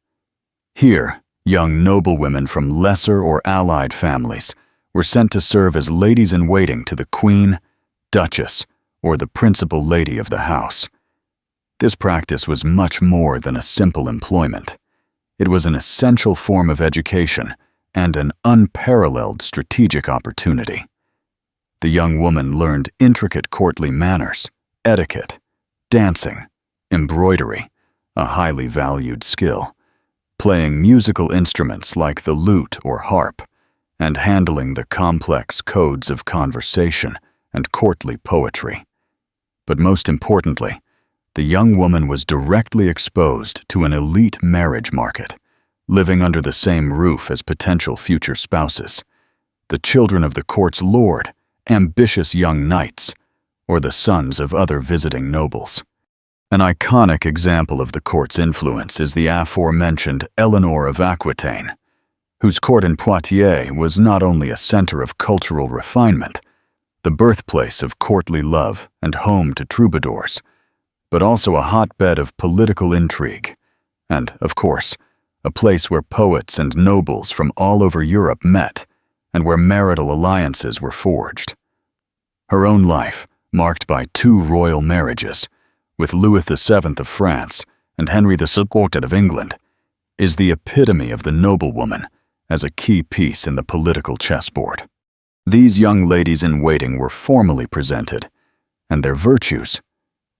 Here, young noblewomen from lesser or allied families were sent to serve as ladies-in-waiting to the queen, duchess, or the principal lady of the house. This practice was much more than a simple employment. It was an essential form of education and an unparalleled strategic opportunity. The young woman learned intricate courtly manners, etiquette, dancing, embroidery, a highly valued skill, playing musical instruments like the lute or harp, and handling the complex codes of conversation and courtly poetry. But most importantly, the young woman was directly exposed to an elite marriage market, living under the same roof as potential future spouses, the children of the court's lord, ambitious young knights, or the sons of other visiting nobles. An iconic example of the court's influence is the aforementioned Eleanor of Aquitaine, whose court in Poitiers was not only a center of cultural refinement, the birthplace of courtly love and home to troubadours, but also a hotbed of political intrigue, and, of course, a place where poets and nobles from all over Europe met and where marital alliances were forged. Her own life, marked by 2 royal marriages, with Louis VII of France and Henry II of England, is the epitome of the noblewoman as a key piece in the political chessboard. These young ladies-in-waiting were formally presented, and their virtues,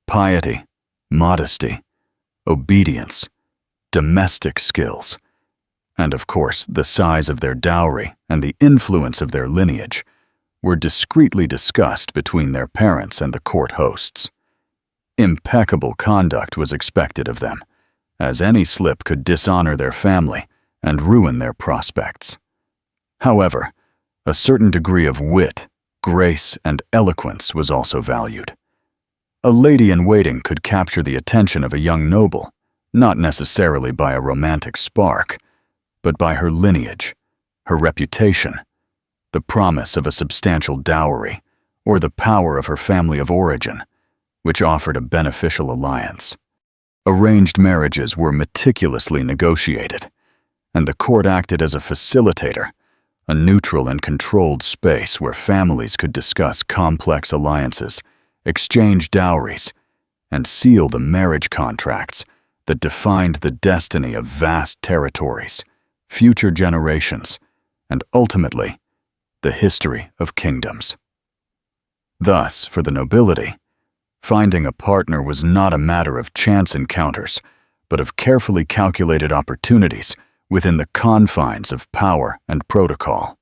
piety, modesty, obedience, domestic skills, and of course the size of their dowry and the influence of their lineage were discreetly discussed between their parents and the court hosts. Impeccable conduct was expected of them, as any slip could dishonor their family and ruin their prospects. However, a certain degree of wit, grace, and eloquence was also valued. A lady-in-waiting could capture the attention of a young noble, not necessarily by a romantic spark, but by her lineage, her reputation, the promise of a substantial dowry, or the power of her family of origin, which offered a beneficial alliance. Arranged marriages were meticulously negotiated, and the court acted as a facilitator, a neutral and controlled space where families could discuss complex alliances, exchange dowries, and seal the marriage contracts that defined the destiny of vast territories, future generations, and ultimately, the history of kingdoms. Thus, for the nobility, finding a partner was not a matter of chance encounters, but of carefully calculated opportunities within the confines of power and protocol.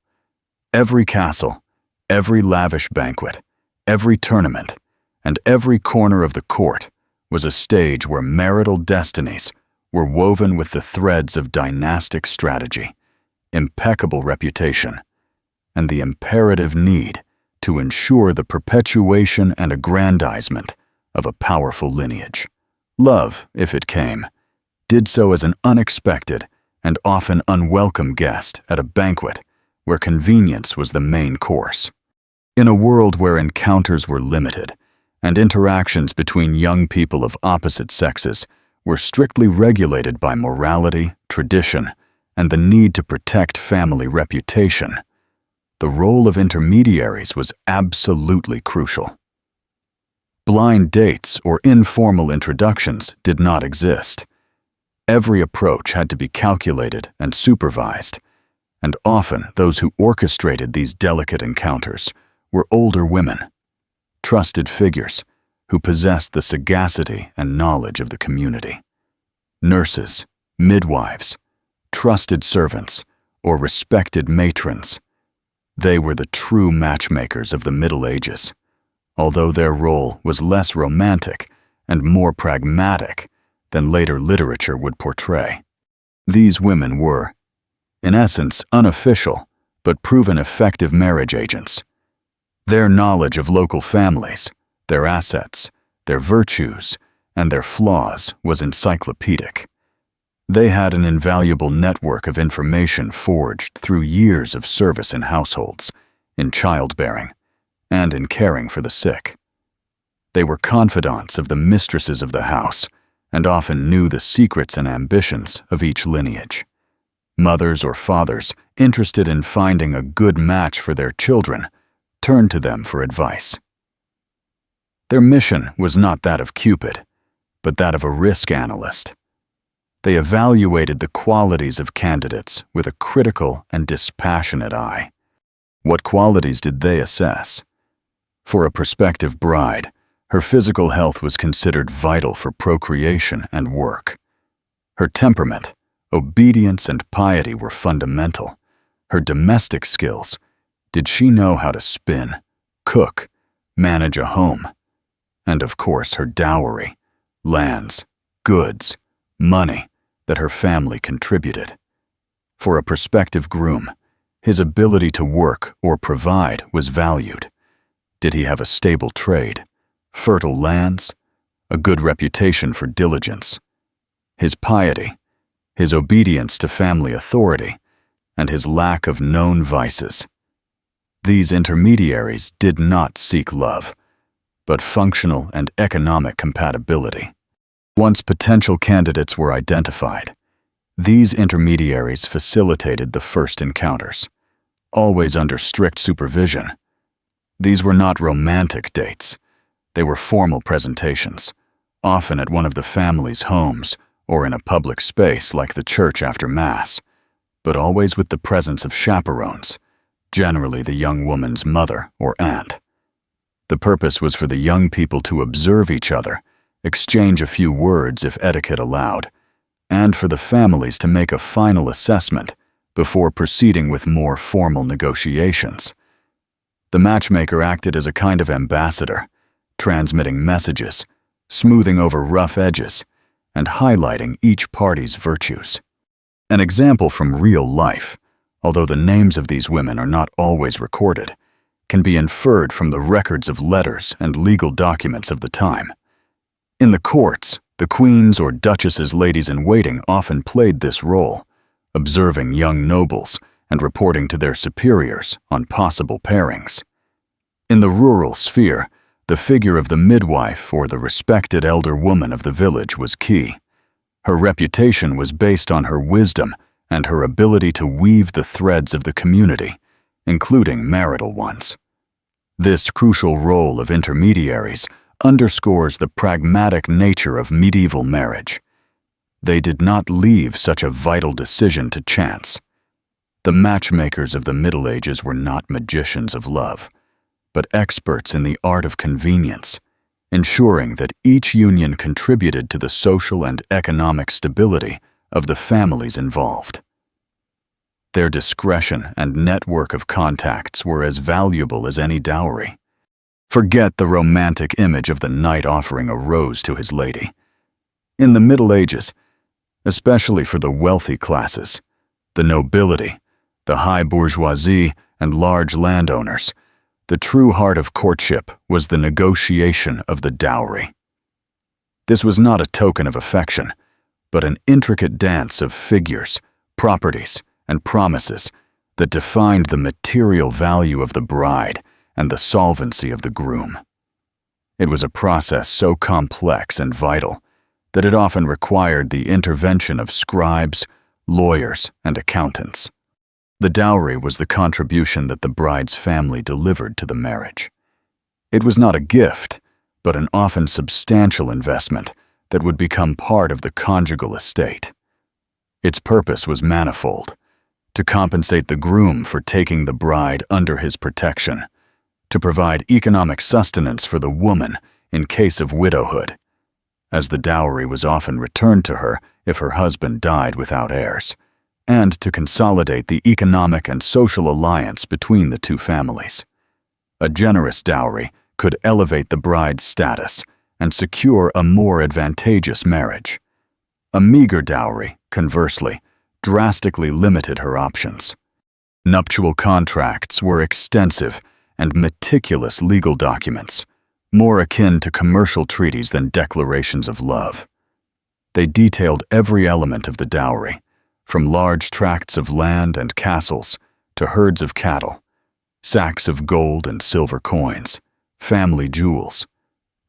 Every castle, every lavish banquet, every tournament, and every corner of the court was a stage where marital destinies were woven with the threads of dynastic strategy, impeccable reputation, and the imperative need to ensure the perpetuation and aggrandizement of a powerful lineage. Love, if it came, did so as an unexpected and often unwelcome guest at a banquet where convenience was the main course. In a world where encounters were limited and interactions between young people of opposite sexes were strictly regulated by morality, tradition, and the need to protect family reputation, the role of intermediaries was absolutely crucial. Blind dates or informal introductions did not exist. Every approach had to be calculated and supervised, and often those who orchestrated these delicate encounters were older women, trusted figures who possessed the sagacity and knowledge of the community. Nurses, midwives, trusted servants, or respected matrons. They were the true matchmakers of the Middle Ages, although their role was less romantic and more pragmatic than later literature would portray. These women were, in essence, unofficial but proven effective marriage agents. Their knowledge of local families, their assets, their virtues, and their flaws was encyclopedic. They had an invaluable network of information forged through years of service in households, in childbearing, and in caring for the sick. They were confidants of the mistresses of the house and often knew the secrets and ambitions of each lineage. Mothers or fathers interested in finding a good match for their children turned to them for advice. Their mission was not that of Cupid, but that of a risk analyst. They evaluated the qualities of candidates with a critical and dispassionate eye. What qualities did they assess? For a prospective bride, her physical health was considered vital for procreation and work. Her temperament, obedience, and piety were fundamental. Her domestic skills, did she know how to spin, cook, manage a home? And of course her dowry, lands, goods, money that her family contributed. For a prospective groom, his ability to work or provide was valued. Did he have a stable trade, fertile lands, a good reputation for diligence? His piety, his obedience to family authority, and his lack of known vices. These intermediaries did not seek love, but functional and economic compatibility. Once potential candidates were identified, these intermediaries facilitated the first encounters, always under strict supervision. These were not romantic dates. They were formal presentations, often at one of the family's homes or in a public space like the church after Mass, but always with the presence of chaperones, generally the young woman's mother or aunt. The purpose was for the young people to observe each other exchange a few words if etiquette allowed, and for the families to make a final assessment before proceeding with more formal negotiations. The matchmaker acted as a kind of ambassador, transmitting messages, smoothing over rough edges, and highlighting each party's virtues. An example from real life, although the names of these women are not always recorded, can be inferred from the records of letters and legal documents of the time. In the courts, the queens or duchesses' ladies-in-waiting often played this role, observing young nobles and reporting to their superiors on possible pairings. In the rural sphere, the figure of the midwife or the respected elder woman of the village was key. Her reputation was based on her wisdom and her ability to weave the threads of the community, including marital ones. This crucial role of intermediaries underscores the pragmatic nature of medieval marriage. They did not leave such a vital decision to chance. The matchmakers of the Middle Ages were not magicians of love, but experts in the art of convenience, ensuring that each union contributed to the social and economic stability of the families involved. Their discretion and network of contacts were as valuable as any dowry. Forget the romantic image of the knight offering a rose to his lady. In the Middle Ages, especially for the wealthy classes, the nobility, the high bourgeoisie, and large landowners, the true heart of courtship was the negotiation of the dowry. This was not a token of affection, but an intricate dance of figures, properties, and promises that defined the material value of the bride and the solvency of the groom. It was a process so complex and vital that it often required the intervention of scribes, lawyers, and accountants. The dowry was the contribution that the bride's family delivered to the marriage. It was not a gift, but an often substantial investment that would become part of the conjugal estate. Its purpose was manifold: to compensate the groom for taking the bride under his protection, to provide economic sustenance for the woman in case of widowhood, as the dowry was often returned to her if her husband died without heirs, and to consolidate the economic and social alliance between the two families. A generous dowry could elevate the bride's status and secure a more advantageous marriage. A meager dowry, conversely, drastically limited her options. Nuptial contracts were extensive and meticulous legal documents, more akin to commercial treaties than declarations of love. They detailed every element of the dowry, from large tracts of land and castles to herds of cattle, sacks of gold and silver coins, family jewels,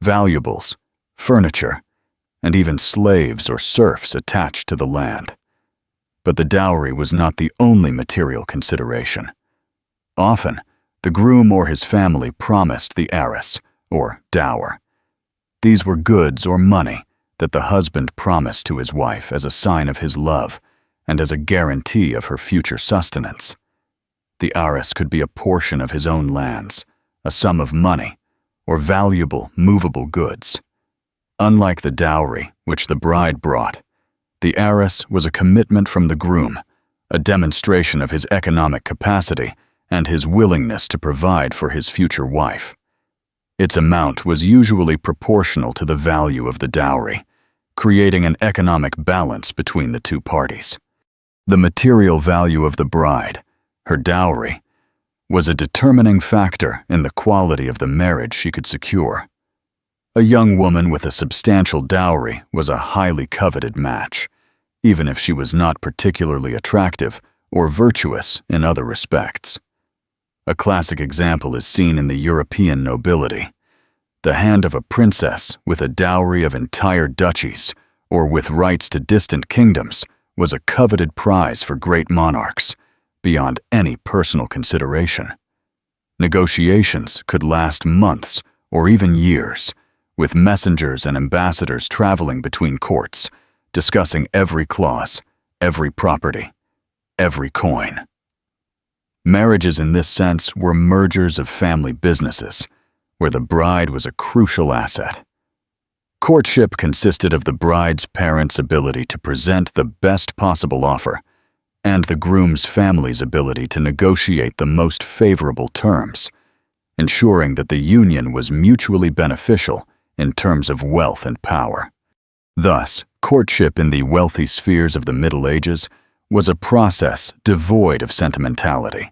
valuables, furniture, and even slaves or serfs attached to the land. But the dowry was not the only material consideration. Often, the groom or his family promised the heiress, or dower. These were goods or money that the husband promised to his wife as a sign of his love and as a guarantee of her future sustenance. The heiress could be a portion of his own lands, a sum of money, or valuable, movable goods. Unlike the dowry, which the bride brought, the heiress was a commitment from the groom, a demonstration of his economic capacity and his willingness to provide for his future wife. Its amount was usually proportional to the value of the dowry, creating an economic balance between the two parties. The material value of the bride, her dowry, was a determining factor in the quality of the marriage she could secure. A young woman with a substantial dowry was a highly coveted match, even if she was not particularly attractive or virtuous in other respects. A classic example is seen in the European nobility. The hand of a princess with a dowry of entire duchies or with rights to distant kingdoms was a coveted prize for great monarchs, beyond any personal consideration. Negotiations could last months or even years, with messengers and ambassadors traveling between courts, discussing every clause, every property, every coin. Marriages in this sense were mergers of family businesses, where the bride was a crucial asset. Courtship consisted of the bride's parents' ability to present the best possible offer and the groom's family's ability to negotiate the most favorable terms, ensuring that the union was mutually beneficial in terms of wealth and power. Thus, courtship in the wealthy spheres of the Middle Ages was a process devoid of sentimentality,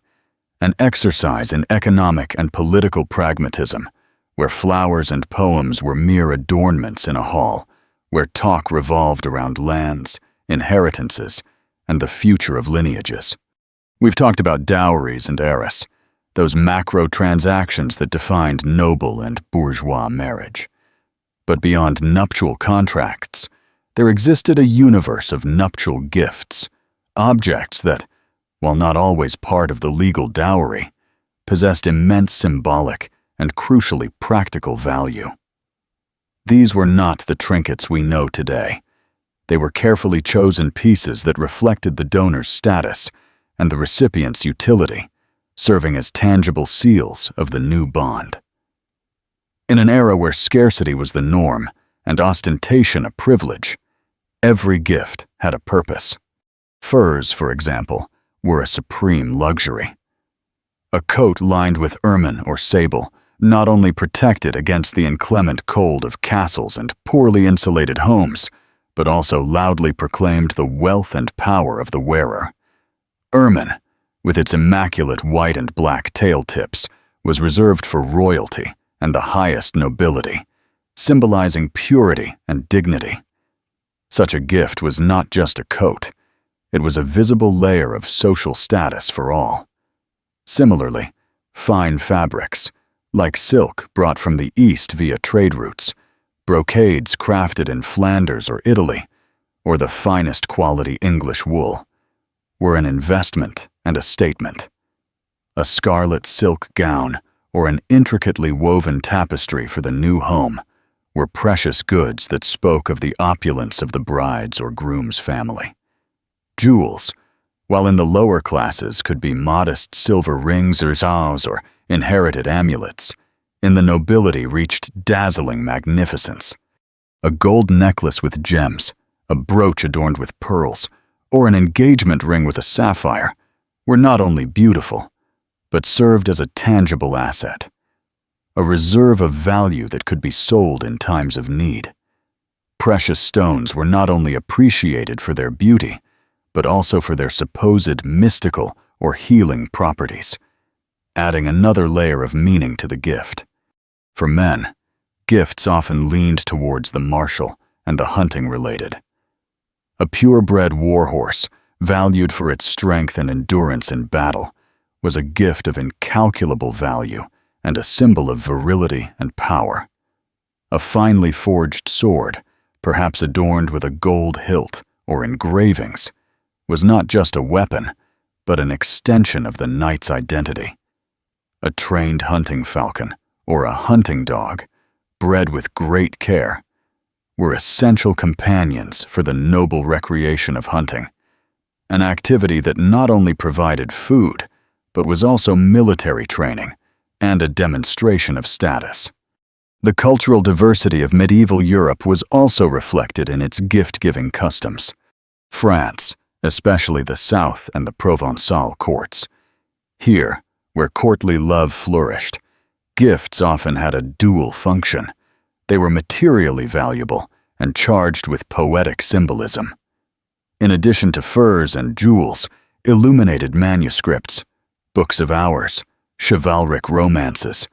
an exercise in economic and political pragmatism, where flowers and poems were mere adornments in a hall, where talk revolved around lands, inheritances, and the future of lineages. We've talked about dowries and heiress, those macro transactions that defined noble and bourgeois marriage. But beyond nuptial contracts, there existed a universe of nuptial gifts, objects that, while not always part of the legal dowry, possessed immense symbolic and crucially practical value. These were not the trinkets we know today. They were carefully chosen pieces that reflected the donor's status and the recipient's utility, serving as tangible seals of the new bond. In an era where scarcity was the norm and ostentation a privilege, every gift had a purpose. Furs, for example, were a supreme luxury. A coat lined with ermine or sable not only protected against the inclement cold of castles and poorly insulated homes, but also loudly proclaimed the wealth and power of the wearer. Ermine, with its immaculate white and black tail tips, was reserved for royalty and the highest nobility, symbolizing purity and dignity. Such a gift was not just a coat. It was a visible layer of social status for all. Similarly, fine fabrics, like silk brought from the East via trade routes, brocades crafted in Flanders or Italy, or the finest quality English wool, were an investment and a statement. A scarlet silk gown or an intricately woven tapestry for the new home were precious goods that spoke of the opulence of the bride's or groom's family. Jewels, while in the lower classes could be modest silver rings or zars or inherited amulets, in the nobility reached dazzling magnificence. A gold necklace with gems, a brooch adorned with pearls, or an engagement ring with a sapphire were not only beautiful, but served as a tangible asset, a reserve of value that could be sold in times of need. Precious stones were not only appreciated for their beauty, but also for their supposed mystical or healing properties, adding another layer of meaning to the gift. For men, gifts often leaned towards the martial and the hunting-related. A purebred warhorse, valued for its strength and endurance in battle, was a gift of incalculable value and a symbol of virility and power. A finely forged sword, perhaps adorned with a gold hilt or engravings, was not just a weapon, but an extension of the knight's identity. A trained hunting falcon, or a hunting dog, bred with great care, were essential companions for the noble recreation of hunting, an activity that not only provided food, but was also military training and a demonstration of status. The cultural diversity of medieval Europe was also reflected in its gift-giving customs. France, especially the South and the Provençal courts. Here, where courtly love flourished, gifts often had a dual function. They were materially valuable and charged with poetic symbolism. In addition to furs and jewels, illuminated manuscripts, books of hours, chivalric romances,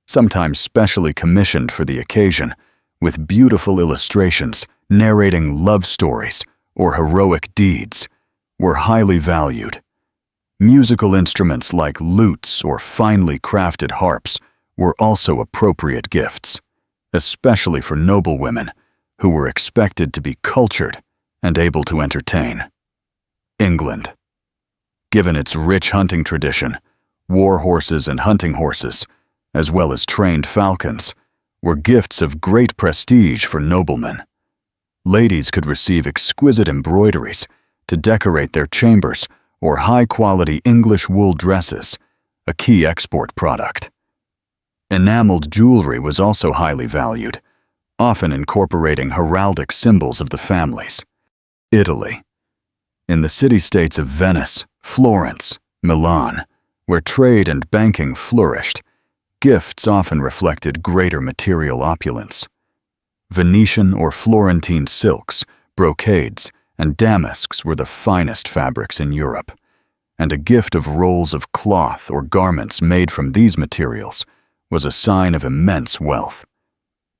sometimes specially commissioned for the occasion, with beautiful illustrations narrating love stories or heroic deeds, were highly valued. Musical instruments like lutes or finely crafted harps were also appropriate gifts, especially for noblewomen who were expected to be cultured and able to entertain. England. Given its rich hunting tradition, war horses and hunting horses, as well as trained falcons, were gifts of great prestige for noblemen. Ladies could receive exquisite embroideries to decorate their chambers or high-quality English wool dresses, a key export product. Enameled jewelry was also highly valued, often incorporating heraldic symbols of the families. Italy. In the city-states of Venice, Florence, Milan, where trade and banking flourished, gifts often reflected greater material opulence. Venetian or Florentine silks, brocades, and damasks were the finest fabrics in Europe, and a gift of rolls of cloth or garments made from these materials was a sign of immense wealth.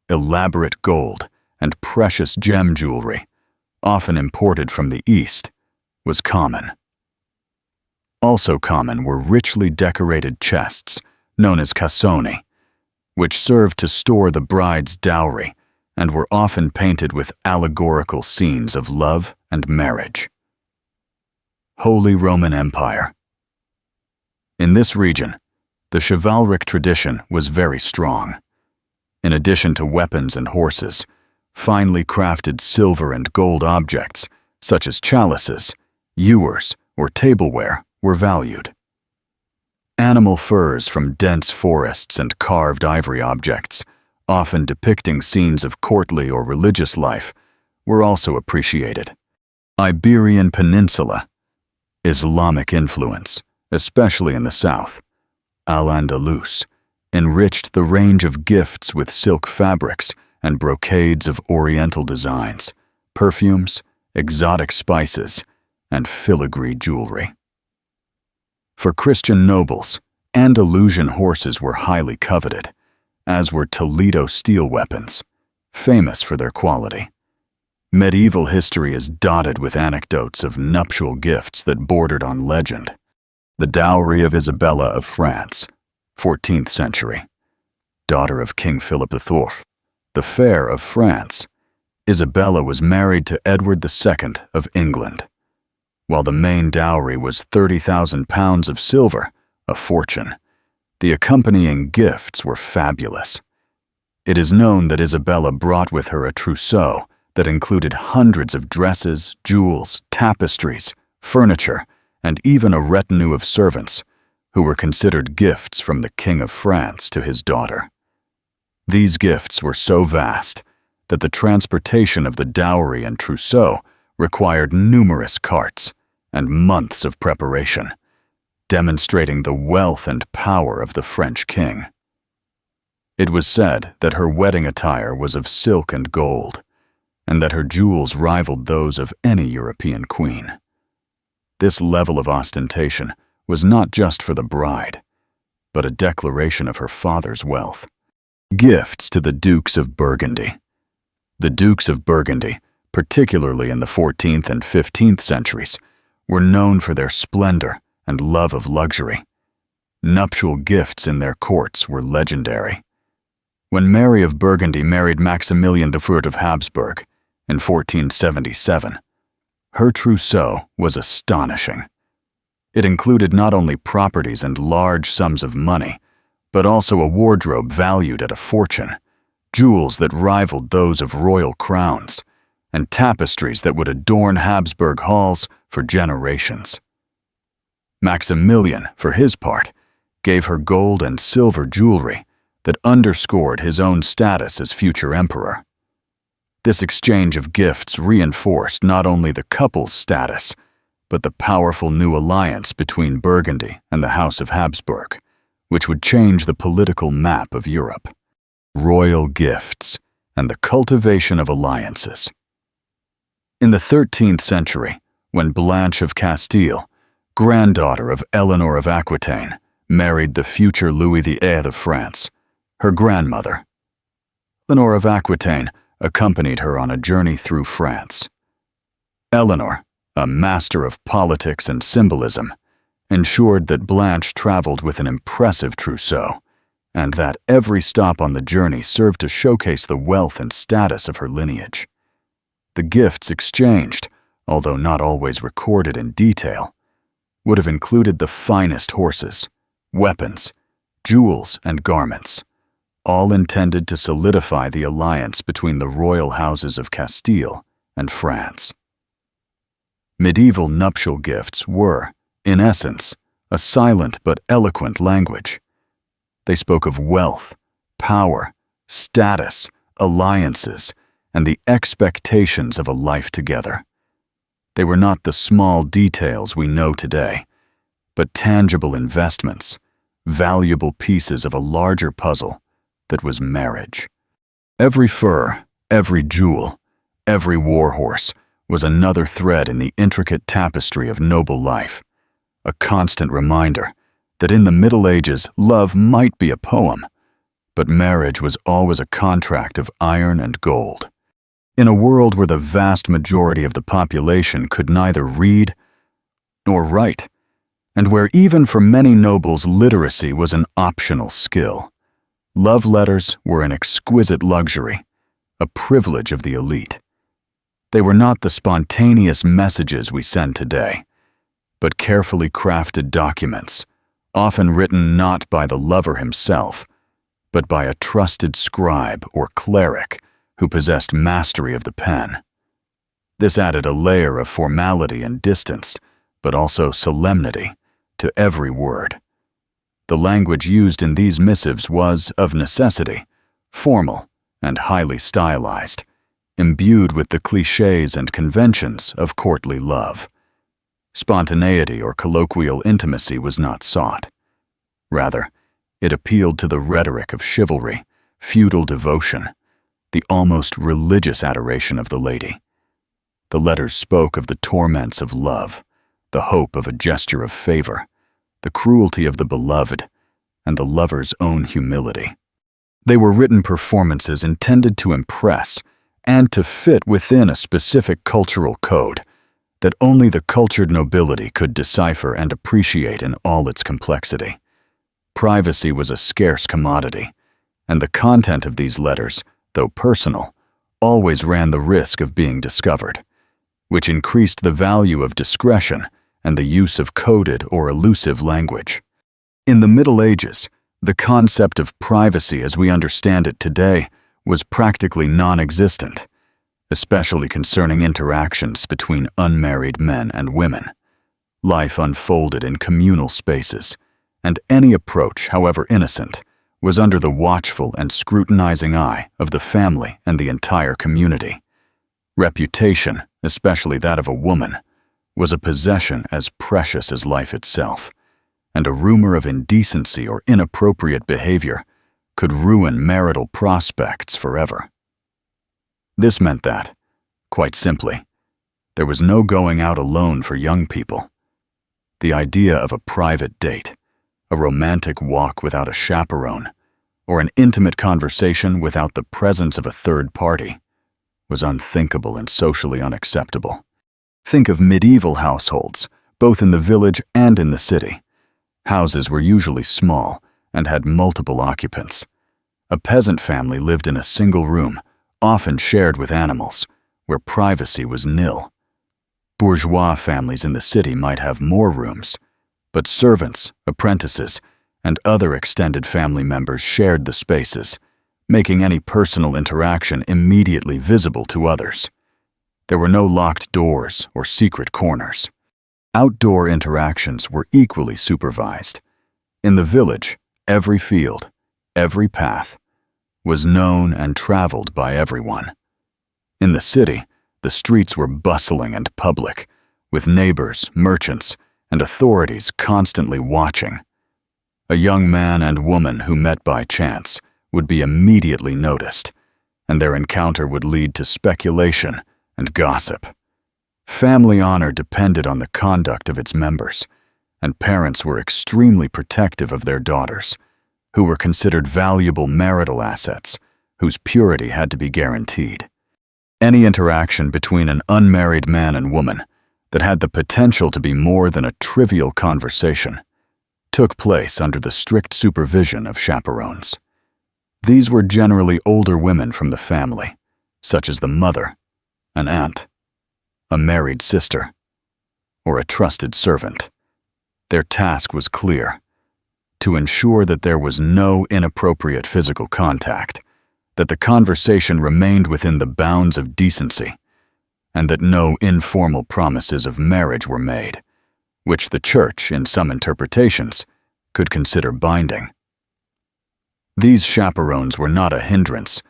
Elaborate gold and precious gem jewelry, often imported from the East, was common. Also common were richly decorated chests, known as cassoni, which served to store the bride's dowry and were often painted with allegorical scenes of love and marriage. Holy Roman Empire. In this region, the chivalric tradition was very strong. In addition to weapons and horses, finely crafted silver and gold objects, such as chalices, ewers, or tableware, were valued. Animal furs from dense forests and carved ivory objects, often depicting scenes of courtly or religious life, were also appreciated. Iberian Peninsula. Islamic influence, especially in the south, Al-Andalus, enriched the range of gifts with silk fabrics and brocades of oriental designs, perfumes, exotic spices, and filigree jewelry. For Christian nobles, Andalusian horses were highly coveted, as were Toledo steel weapons, famous for their quality. Medieval history is dotted with anecdotes of nuptial gifts that bordered on legend. The dowry of Isabella of France, 14th century. Daughter of King Philip IV, the Fair of France, Isabella was married to Edward II of England. While the main dowry was 30,000 pounds of silver, a fortune, the accompanying gifts were fabulous. It is known that Isabella brought with her a trousseau that included hundreds of dresses, jewels, tapestries, furniture, and even a retinue of servants, who were considered gifts from the King of France to his daughter. These gifts were so vast that the transportation of the dowry and trousseau required numerous carts and months of preparation, demonstrating the wealth and power of the French king. It was said that her wedding attire was of silk and gold, and that her jewels rivaled those of any European queen. This level of ostentation was not just for the bride, but a declaration of her father's wealth. Gifts to the Dukes of Burgundy. The Dukes of Burgundy, particularly in the 14th and 15th centuries, were known for their splendor and love of luxury. Nuptial gifts in their courts were legendary. When Mary of Burgundy married Maximilian IV of Habsburg in 1477, her trousseau was astonishing. It included not only properties and large sums of money, but also a wardrobe valued at a fortune, jewels that rivaled those of royal crowns, and tapestries that would adorn Habsburg halls for generations. Maximilian, for his part, gave her gold and silver jewelry that underscored his own status as future emperor. This exchange of gifts reinforced not only the couple's status, but the powerful new alliance between Burgundy and the House of Habsburg, which would change the political map of Europe. Royal gifts and the cultivation of alliances. In the 13th century, when Blanche of Castile, granddaughter of Eleanor of Aquitaine, married the future Louis VIII of France, her grandmother, Eleanor of Aquitaine, accompanied her on a journey through France. Eleanor, a master of politics and symbolism, ensured that Blanche traveled with an impressive trousseau, and that every stop on the journey served to showcase the wealth and status of her lineage. The gifts exchanged, although not always recorded in detail, would have included the finest horses, weapons, jewels, and garments, all intended to solidify the alliance between the royal houses of Castile and France. Medieval nuptial gifts were, in essence, a silent but eloquent language. They spoke of wealth, power, status, alliances, and the expectations of a life together. They were not the small details we know today, but tangible investments, valuable pieces of a larger puzzle that was marriage. Every fur, every jewel, every warhorse was another thread in the intricate tapestry of noble life, a constant reminder that in the Middle Ages love might be a poem, but marriage was always a contract of iron and gold. In a world where the vast majority of the population could neither read nor write, and where even for many nobles literacy was an optional skill, love letters were an exquisite luxury, a privilege of the elite. They were not the spontaneous messages we send today, but carefully crafted documents, often written not by the lover himself, but by a trusted scribe or cleric who possessed mastery of the pen. This added a layer of formality and distance, but also solemnity, to every word. The language used in these missives was, of necessity, formal and highly stylized, imbued with the clichés and conventions of courtly love. Spontaneity or colloquial intimacy was not sought. Rather, it appealed to the rhetoric of chivalry, feudal devotion, the almost religious adoration of the lady. The letters spoke of the torments of love, the hope of a gesture of favor, the cruelty of the beloved, and the lover's own humility. They were written performances intended to impress and to fit within a specific cultural code that only the cultured nobility could decipher and appreciate in all its complexity. Privacy was a scarce commodity, and the content of these letters, though personal, always ran the risk of being discovered, which increased the value of discretion and the use of coded or elusive language. In the Middle Ages, the concept of privacy as we understand it today was practically non-existent, especially concerning interactions between unmarried men and women. Life unfolded in communal spaces, and any approach, however innocent, was under the watchful and scrutinizing eye of the family and the entire community. Reputation, especially that of a woman, was a possession as precious as life itself, and a rumor of indecency or inappropriate behavior could ruin marital prospects forever. This meant that, quite simply, there was no going out alone for young people. The idea of a private date, a romantic walk without a chaperone, or an intimate conversation without the presence of a third party, was unthinkable and socially unacceptable. Think of medieval households, both in the village and in the city. Houses were usually small and had multiple occupants. A peasant family lived in a single room, often shared with animals, where privacy was nil. Bourgeois families in the city might have more rooms, but servants, apprentices, and other extended family members shared the spaces, making any personal interaction immediately visible to others. There were no locked doors or secret corners. Outdoor interactions were equally supervised. In the village, every field, every path, was known and traveled by everyone. In the city, the streets were bustling and public, with neighbors, merchants, and authorities constantly watching. A young man and woman who met by chance would be immediately noticed, and their encounter would lead to speculation and gossip. Family honor depended on the conduct of its members, and parents were extremely protective of their daughters, who were considered valuable marital assets whose purity had to be guaranteed. Any interaction between an unmarried man and woman that had the potential to be more than a trivial conversation took place under the strict supervision of chaperones. These were generally older women from the family, such as the mother, an aunt, a married sister, or a trusted servant. Their task was clear: to ensure that there was no inappropriate physical contact, that the conversation remained within the bounds of decency, and that no informal promises of marriage were made, which the Church, in some interpretations, could consider binding. These chaperones were not a hindrance,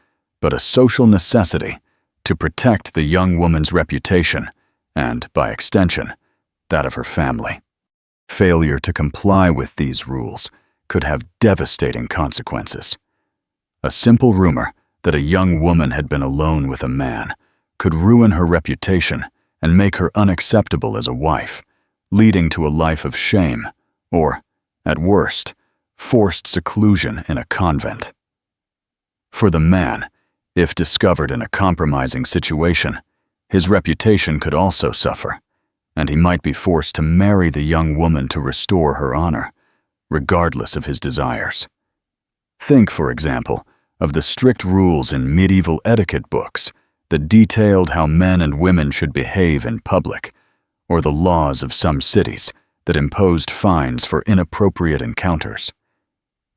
but a social necessity to protect the young woman's reputation and, by extension, that of her family. Failure to comply with these rules could have devastating consequences. A simple rumor that a young woman had been alone with a man could ruin her reputation and make her unacceptable as a wife, leading to a life of shame or, at worst, forced seclusion in a convent. For the man, if discovered in a compromising situation, his reputation could also suffer, and he might be forced to marry the young woman to restore her honor, regardless of his desires. Think, for example, of the strict rules in medieval etiquette books that detailed how men and women should behave in public, or the laws of some cities that imposed fines for inappropriate encounters.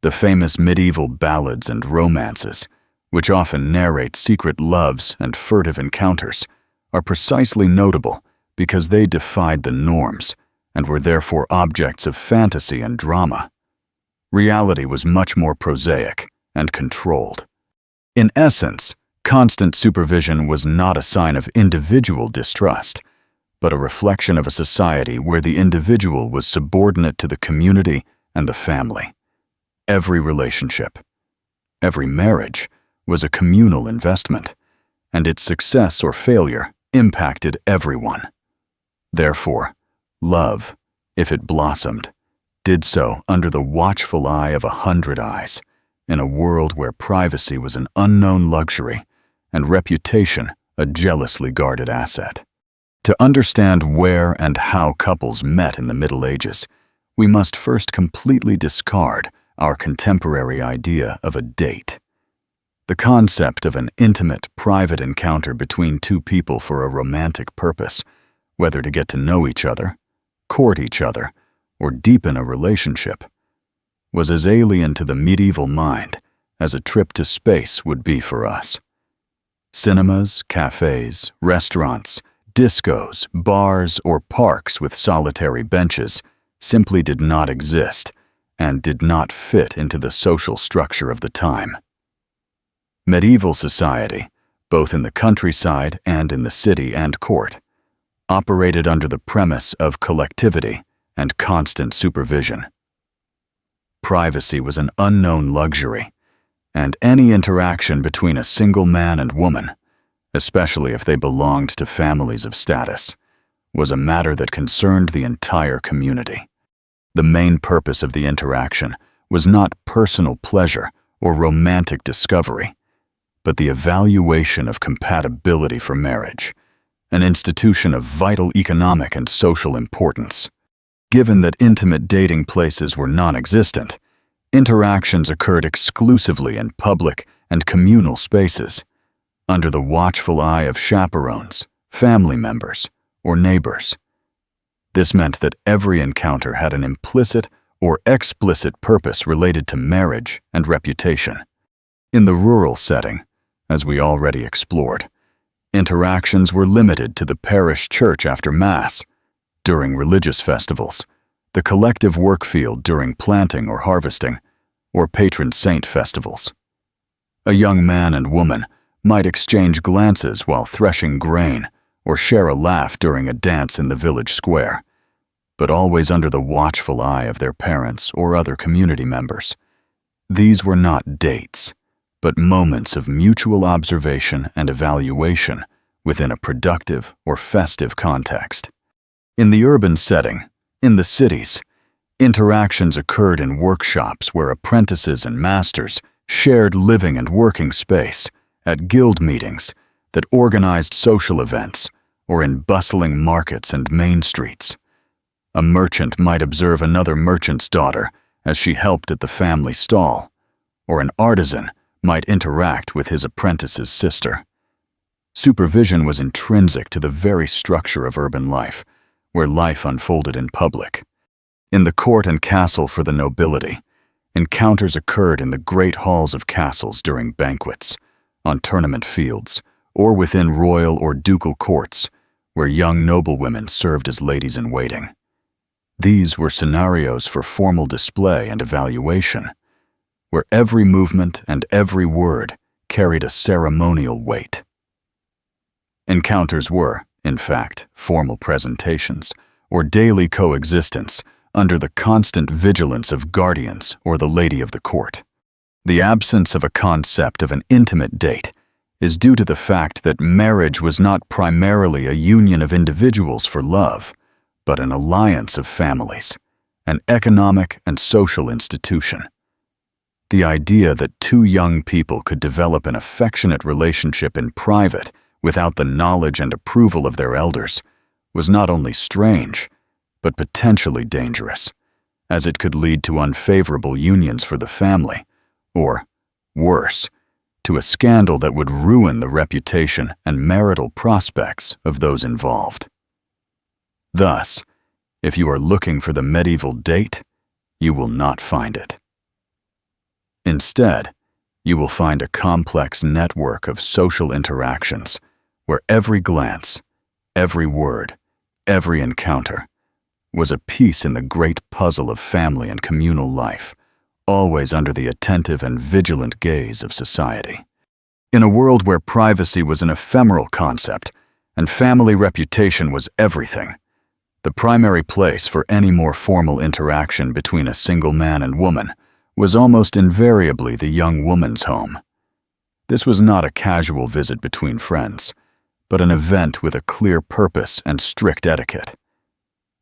The famous medieval ballads and romances, which often narrate secret loves and furtive encounters, are precisely notable because they defied the norms and were therefore objects of fantasy and drama. Reality was much more prosaic and controlled. In essence, constant supervision was not a sign of individual distrust, but a reflection of a society where the individual was subordinate to the community and the family. Every relationship, every marriage, was a communal investment, and its success or failure impacted everyone. Therefore, love, if it blossomed, did so under the watchful eye of 100 eyes, in a world where privacy was an unknown luxury and reputation a jealously guarded asset. To understand where and how couples met in the Middle Ages, we must first completely discard our contemporary idea of a date. The concept of an intimate, private encounter between two people for a romantic purpose, whether to get to know each other, court each other, or deepen a relationship, was as alien to the medieval mind as a trip to space would be for us. Cinemas, cafes, restaurants, discos, bars, or parks with solitary benches simply did not exist and did not fit into the social structure of the time. Medieval society, both in the countryside and in the city and court, operated under the premise of collectivity and constant supervision. Privacy was an unknown luxury, and any interaction between a single man and woman, especially if they belonged to families of status, was a matter that concerned the entire community. The main purpose of the interaction was not personal pleasure or romantic discovery, but the evaluation of compatibility for marriage, an institution of vital economic and social importance. Given that intimate dating places were non-existent, interactions occurred exclusively in public and communal spaces, under the watchful eye of chaperones, family members, or neighbors. This meant that every encounter had an implicit or explicit purpose related to marriage and reputation. In the rural setting, as we already explored, interactions were limited to the parish church after Mass, during religious festivals, the collective work field during planting or harvesting, or patron saint festivals. A young man and woman might exchange glances while threshing grain or share a laugh during a dance in the village square, but always under the watchful eye of their parents or other community members. These were not dates, but moments of mutual observation and evaluation within a productive or festive context. In the urban setting, in the cities, interactions occurred in workshops where apprentices and masters shared living and working space, at guild meetings that organized social events, or in bustling markets and main streets. A merchant might observe another merchant's daughter as she helped at the family stall, or an artisan might interact with his apprentice's sister. Supervision was intrinsic to the very structure of urban life, where life unfolded in public. In the court and castle for the nobility, encounters occurred in the great halls of castles during banquets, on tournament fields, or within royal or ducal courts, where young noblewomen served as ladies-in-waiting. These were scenarios for formal display and evaluation, where every movement and every word carried a ceremonial weight. Encounters were, in fact, formal presentations, or daily coexistence under the constant vigilance of guardians or the lady of the court. The absence of a concept of an intimate date is due to the fact that marriage was not primarily a union of individuals for love, but an alliance of families, an economic and social institution. The idea that two young people could develop an affectionate relationship in private without the knowledge and approval of their elders was not only strange, but potentially dangerous, as it could lead to unfavorable unions for the family, or, worse, to a scandal that would ruin the reputation and marital prospects of those involved. Thus, if you are looking for the medieval date, you will not find it. Instead, you will find a complex network of social interactions where every glance, every word, every encounter was a piece in the great puzzle of family and communal life, always under the attentive and vigilant gaze of society. In a world where privacy was an ephemeral concept and family reputation was everything, the primary place for any more formal interaction between a single man and woman was almost invariably the young woman's home. This was not a casual visit between friends, but an event with a clear purpose and strict etiquette.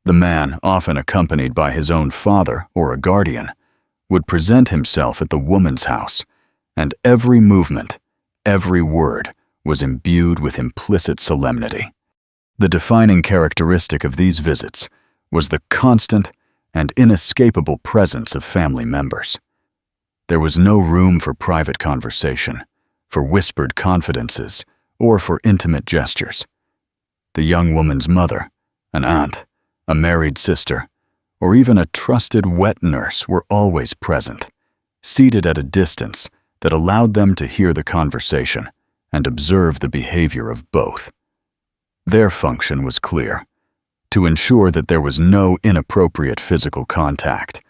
The man, often accompanied by his own father or a guardian, would present himself at the woman's house, and every movement, every word was imbued with implicit solemnity. The defining characteristic of these visits was the constant and inescapable presence of family members. There was no room for private conversation, for whispered confidences, or for intimate gestures. The young woman's mother, an aunt, a married sister, or even a trusted wet nurse were always present, seated at a distance that allowed them to hear the conversation and observe the behavior of both. Their function was clear: to ensure that there was no inappropriate physical contact,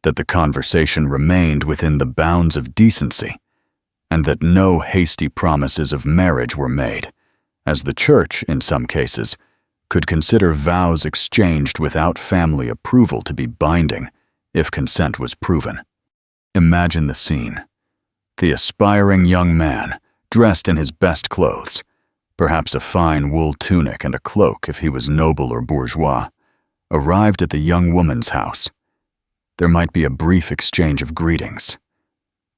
that the conversation remained within the bounds of decency, and that no hasty promises of marriage were made, as the church, in some cases, could consider vows exchanged without family approval to be binding if consent was proven. Imagine the scene. The aspiring young man, dressed in his best clothes, perhaps a fine wool tunic and a cloak if he was noble or bourgeois, arrived at the young woman's house. There might be a brief exchange of greetings.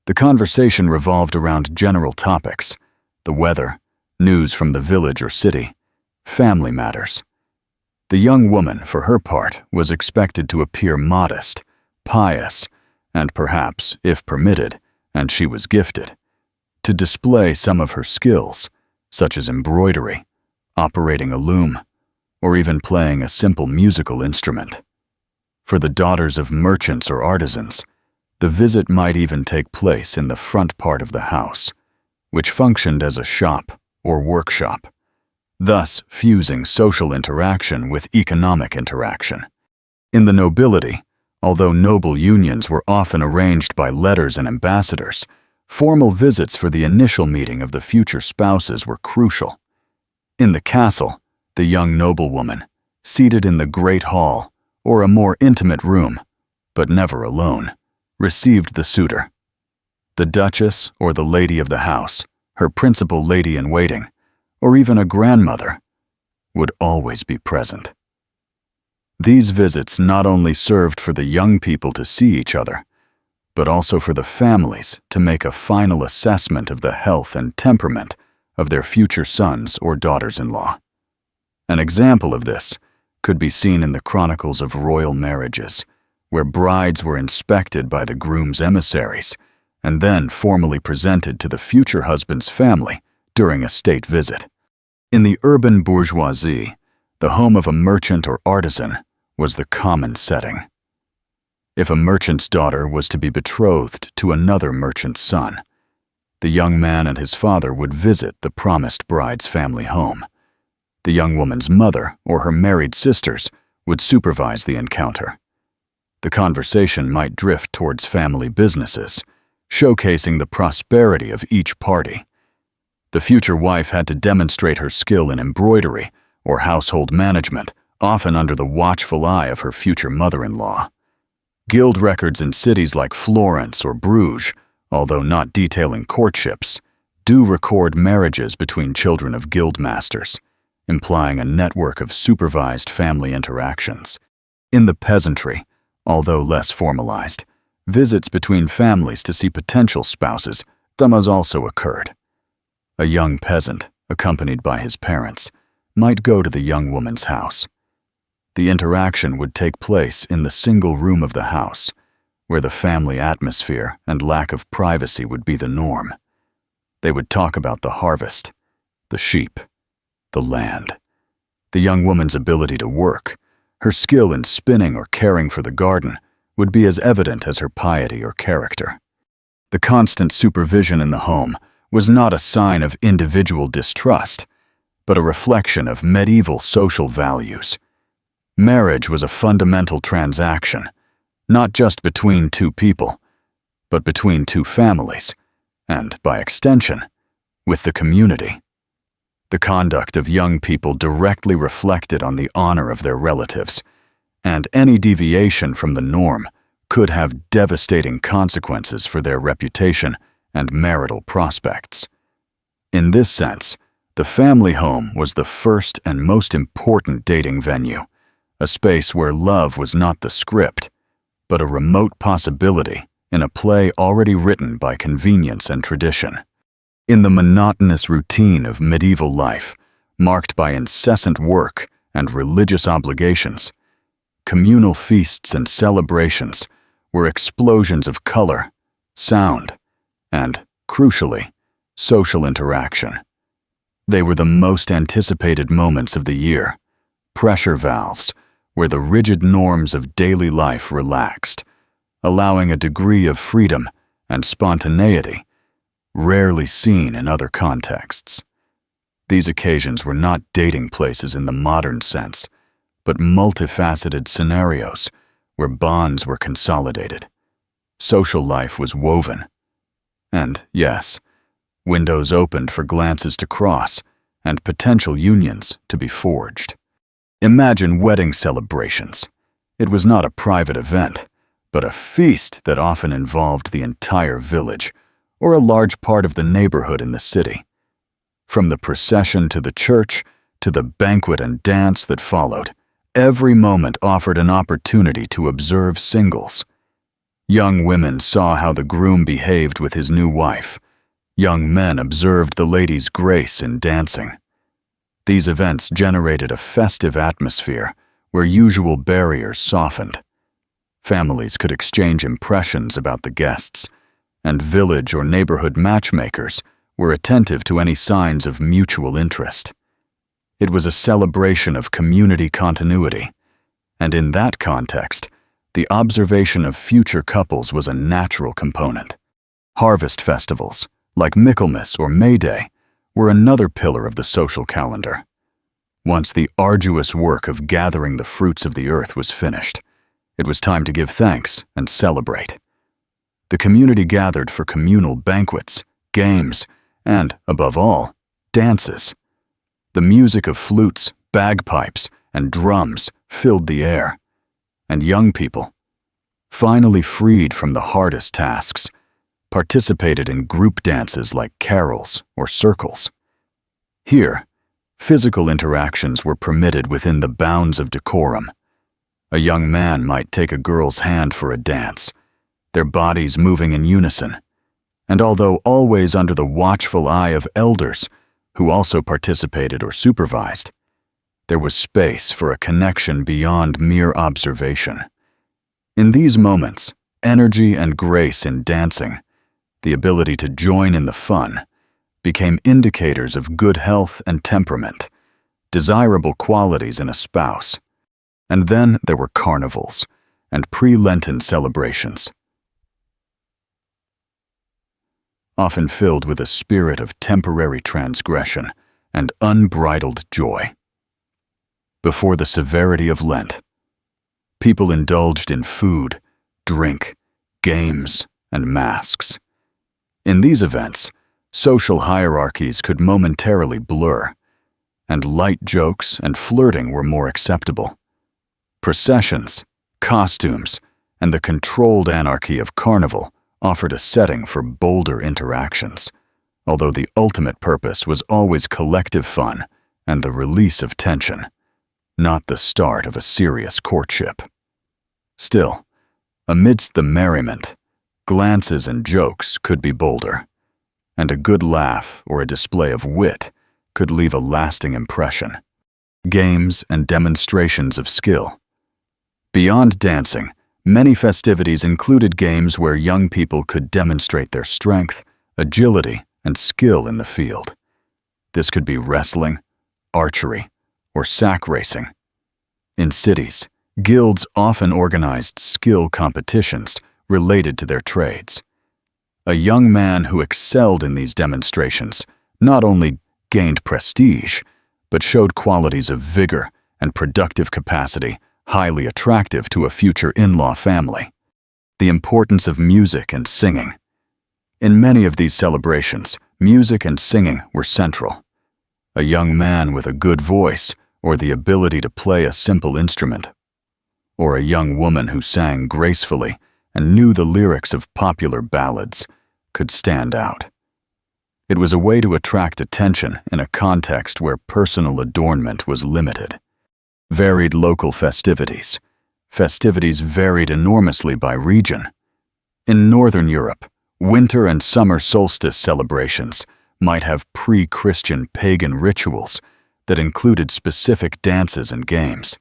The conversation revolved around general topics: the weather, news from the village or city, family matters. The young woman, for her part, was expected to appear modest, pious, and perhaps, if permitted, and she was gifted, to display some of her skills, such as embroidery, operating a loom, or even playing a simple musical instrument. For the daughters of merchants or artisans, the visit might even take place in the front part of the house, which functioned as a shop or workshop, thus fusing social interaction with economic interaction. In the nobility, although noble unions were often arranged by letters and ambassadors, formal visits for the initial meeting of the future spouses were crucial. In the castle, the young noblewoman, seated in the great hall or a more intimate room, but never alone, received the suitor. The duchess or the lady of the house, her principal lady-in-waiting, or even a grandmother, would always be present. These visits not only served for the young people to see each other, but also for the families to make a final assessment of the health and temperament of their future sons or daughters-in-law. An example of this could be seen in the chronicles of royal marriages, where brides were inspected by the groom's emissaries and then formally presented to the future husband's family during a state visit. In the urban bourgeoisie, the home of a merchant or artisan was the common setting. If a merchant's daughter was to be betrothed to another merchant's son, the young man and his father would visit the promised bride's family home. The young woman's mother or her married sisters would supervise the encounter. The conversation might drift towards family businesses, showcasing the prosperity of each party The future wife had to demonstrate her skill in embroidery or household management, often under the watchful eye of her future mother-in-law. Guild records in cities like Florence or Bruges, although not detailing courtships, do record marriages between children of guild masters, implying a network of supervised family interactions. In the peasantry, although less formalized, visits between families to see potential spouses also occurred. A young peasant, accompanied by his parents, might go to the young woman's house. The interaction would take place in the single room of the house, where the family atmosphere and lack of privacy would be the norm. They would talk about the harvest, the sheep, the land, the young woman's ability to work. Her skill in spinning or caring for the garden would be as evident as her piety or character. The constant supervision in the home was not a sign of individual distrust, but a reflection of medieval social values. Marriage was a fundamental transaction, not just between two people, but between two families, and, by extension, with the community. The conduct of young people directly reflected on the honor of their relatives, and any deviation from the norm could have devastating consequences for their reputation and marital prospects. In this sense, the family home was the first and most important dating venue, a space where love was not the script, but a remote possibility in a play already written by convenience and tradition. In the monotonous routine of medieval life, marked by incessant work and religious obligations, communal feasts and celebrations were explosions of color, sound, and, crucially, social interaction. They were the most anticipated moments of the year, pressure valves, where the rigid norms of daily life relaxed, allowing a degree of freedom and spontaneity rarely seen in other contexts. These occasions were not dating places in the modern sense, but multifaceted scenarios where bonds were consolidated, social life was woven, and, yes, windows opened for glances to cross and potential unions to be forged. Imagine wedding celebrations. It was not a private event, but a feast that often involved the entire village or a large part of the neighborhood in the city. From the procession to the church to the banquet and dance that followed, every moment offered an opportunity to observe singles. Young women saw how the groom behaved with his new wife. Young men observed the lady's grace in dancing. These events generated a festive atmosphere where usual barriers softened. Families could exchange impressions about the guests, and village or neighborhood matchmakers were attentive to any signs of mutual interest. It was a celebration of community continuity, and in that context, the observation of future couples was a natural component. Harvest festivals, like Michaelmas or May Day, were another pillar of the social calendar. Once the arduous work of gathering the fruits of the earth was finished, it was time to give thanks and celebrate. The community gathered for communal banquets, games, and, above all, dances. The music of flutes, bagpipes, and drums filled the air, and young people, finally freed from the hardest tasks, participated in group dances like carols or circles. Here, physical interactions were permitted within the bounds of decorum. A young man might take a girl's hand for a dance, their bodies moving in unison, and although always under the watchful eye of elders, who also participated or supervised, there was space for a connection beyond mere observation. In these moments, energy and grace in dancing, the ability to join in the fun, became indicators of good health and temperament, desirable qualities in a spouse. And then there were carnivals and pre-Lenten celebrations, often filled with a spirit of temporary transgression and unbridled joy. Before the severity of Lent, people indulged in food, drink, games, and masks. In these events, social hierarchies could momentarily blur, and light jokes and flirting were more acceptable. Processions, costumes, and the controlled anarchy of carnival offered a setting for bolder interactions, although the ultimate purpose was always collective fun and the release of tension, not the start of a serious courtship. Still, amidst the merriment, glances and jokes could be bolder, and a good laugh or a display of wit could leave a lasting impression. Games and demonstrations of skill. Beyond dancing, many festivities included games where young people could demonstrate their strength, agility, and skill in the field. This could be wrestling, archery, or sack racing. In cities, guilds often organized skill competitions related to their trades. A young man who excelled in these demonstrations not only gained prestige, but showed qualities of vigor and productive capacity highly attractive to a future in-law family. The importance of music and singing. In many of these celebrations, music and singing were central. A young man with a good voice or the ability to play a simple instrument, or a young woman who sang gracefully and knew the lyrics of popular ballads, could stand out. It was a way to attract attention in a context where personal adornment was limited. Varied local festivities. Festivities varied enormously by region. In Northern Europe, winter and summer solstice celebrations might have pre-Christian pagan rituals that included specific dances and games.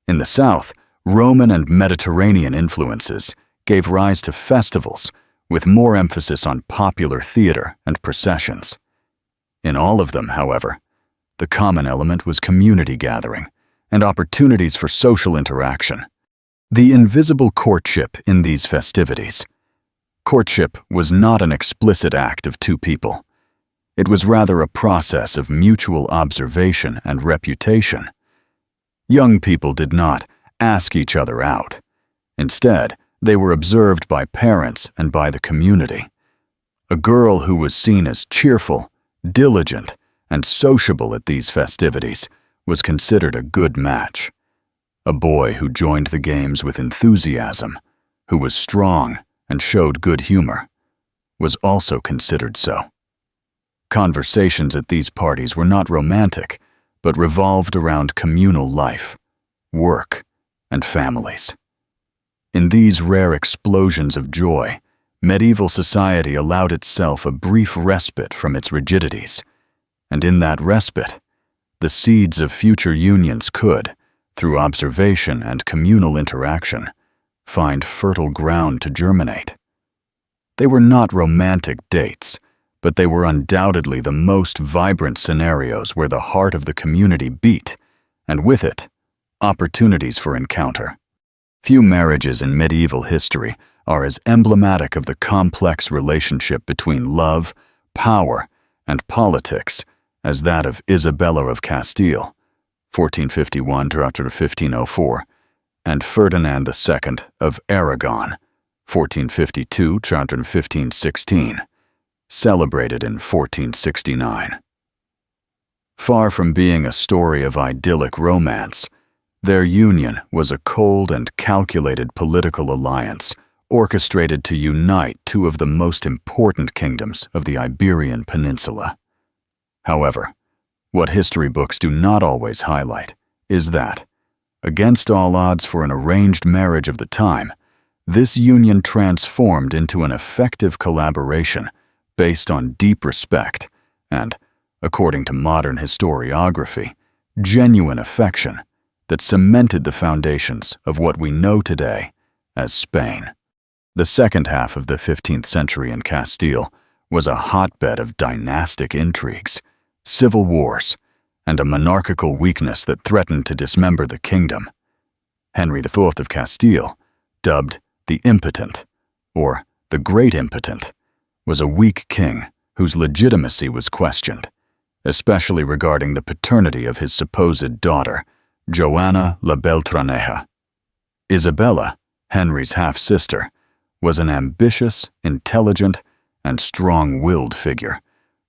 In the South, Roman and Mediterranean influences gave rise to festivals with more emphasis on popular theater and processions. In all of them, however, the common element was community gathering and opportunities for social interaction. The invisible courtship in these festivities. Courtship was not an explicit act of two people. It was rather a process of mutual observation and reputation. Young people did not ask each other out. Instead, they were observed by parents and by the community. A girl who was seen as cheerful, diligent, and sociable at these festivities was considered a good match. A boy who joined the games with enthusiasm, who was strong and showed good humor, was also considered so. Conversations at these parties were not romantic, but revolved around communal life, work, and families. In these rare explosions of joy, medieval society allowed itself a brief respite from its rigidities, and in that respite, the seeds of future unions could, through observation and communal interaction, find fertile ground to germinate. They were not romantic dates, but they were undoubtedly the most vibrant scenarios where the heart of the community beat, and with it, opportunities for encounter. Few marriages in medieval history are as emblematic of the complex relationship between love, power, and politics as that of Isabella of Castile, 1451 to 1504, and Ferdinand II of Aragon, 1452 to 1516, celebrated in 1469. Far from being a story of idyllic romance, their union was a cold and calculated political alliance orchestrated to unite two of the most important kingdoms of the Iberian Peninsula. However, what history books do not always highlight is that, against all odds for an arranged marriage of the time, this union transformed into an effective collaboration based on deep respect and, according to modern historiography, genuine affection that cemented the foundations of what we know today as Spain. The second half of the 15th century in Castile was a hotbed of dynastic intrigues, civil wars, and a monarchical weakness that threatened to dismember the kingdom. Henry IV of Castile, dubbed the Impotent, or the Great Impotent, was a weak king whose legitimacy was questioned, especially regarding the paternity of his supposed daughter, Joanna la Beltraneja. Isabella, Henry's half-sister, was an ambitious, intelligent, and strong-willed figure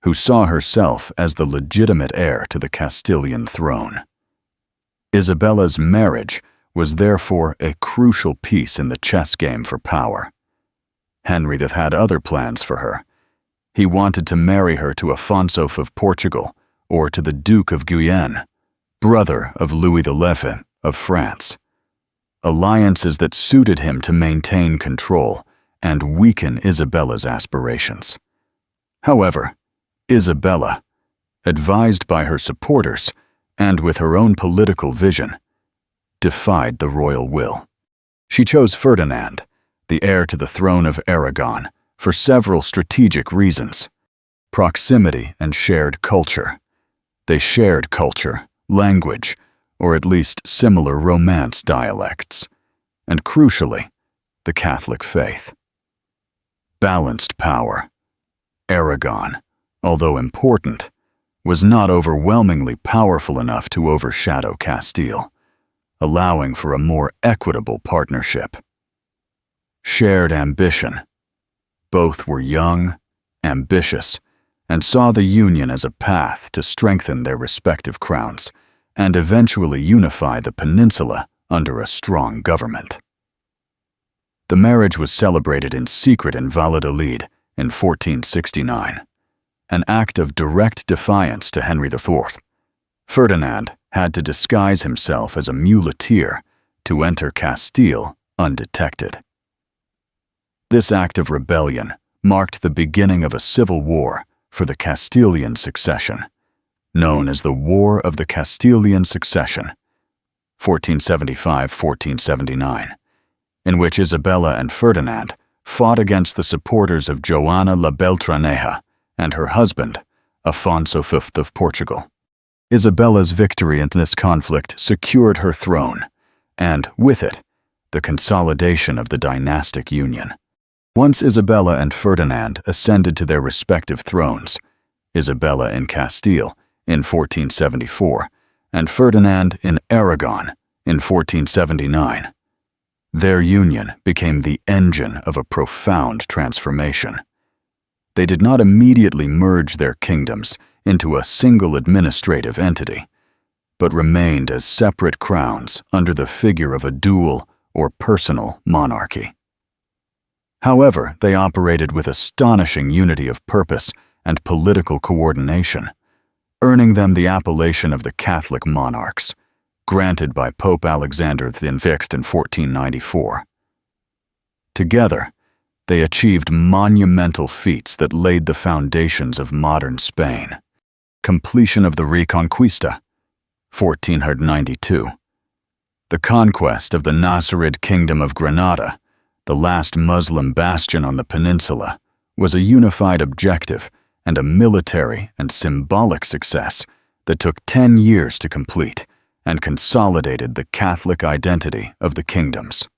who saw herself as the legitimate heir to the Castilian throne. Isabella's marriage was therefore a crucial piece in the chess game for power. Henry had other plans for her. He wanted to marry her to Afonso of Portugal or to the Duke of Guyenne, brother of Louis XI of France. Alliances that suited him to maintain control and weaken Isabella's aspirations. However, Isabella, advised by her supporters and with her own political vision, defied the royal will. She chose Ferdinand, the heir to the throne of Aragon, for several strategic reasons: proximity and shared culture. They shared culture, language, or at least similar Romance dialects, and crucially, the Catholic faith. Balanced power. Aragon, although important, was not overwhelmingly powerful enough to overshadow Castile, allowing for a more equitable partnership. Shared ambition. Both were young, ambitious, and saw the union as a path to strengthen their respective crowns and eventually unify the peninsula under a strong government. The marriage was celebrated in secret in Valladolid in 1469, an act of direct defiance to Henry IV. Ferdinand had to disguise himself as a muleteer to enter Castile undetected. This act of rebellion marked the beginning of a civil war for the Castilian succession, known as the War of the Castilian Succession, 1475–1479, in which Isabella and Ferdinand fought against the supporters of Joana la Beltraneja and her husband, Afonso V of Portugal. Isabella's victory in this conflict secured her throne, and, with it, the consolidation of the dynastic union. Once Isabella and Ferdinand ascended to their respective thrones, Isabella in Castile in 1474 and Ferdinand in Aragon in 1479, their union became the engine of a profound transformation. They did not immediately merge their kingdoms into a single administrative entity, but remained as separate crowns under the figure of a dual or personal monarchy. However, they operated with astonishing unity of purpose and political coordination, earning them the appellation of the Catholic monarchs, granted by Pope Alexander V in 1494. Together, they achieved monumental feats that laid the foundations of modern Spain. Completion of the Reconquista, 1492. The conquest of the Nasrid Kingdom of Granada, the last Muslim bastion on the peninsula, was a unified objective and a military and symbolic success that took 10 years to complete and consolidated the Catholic identity of the kingdoms.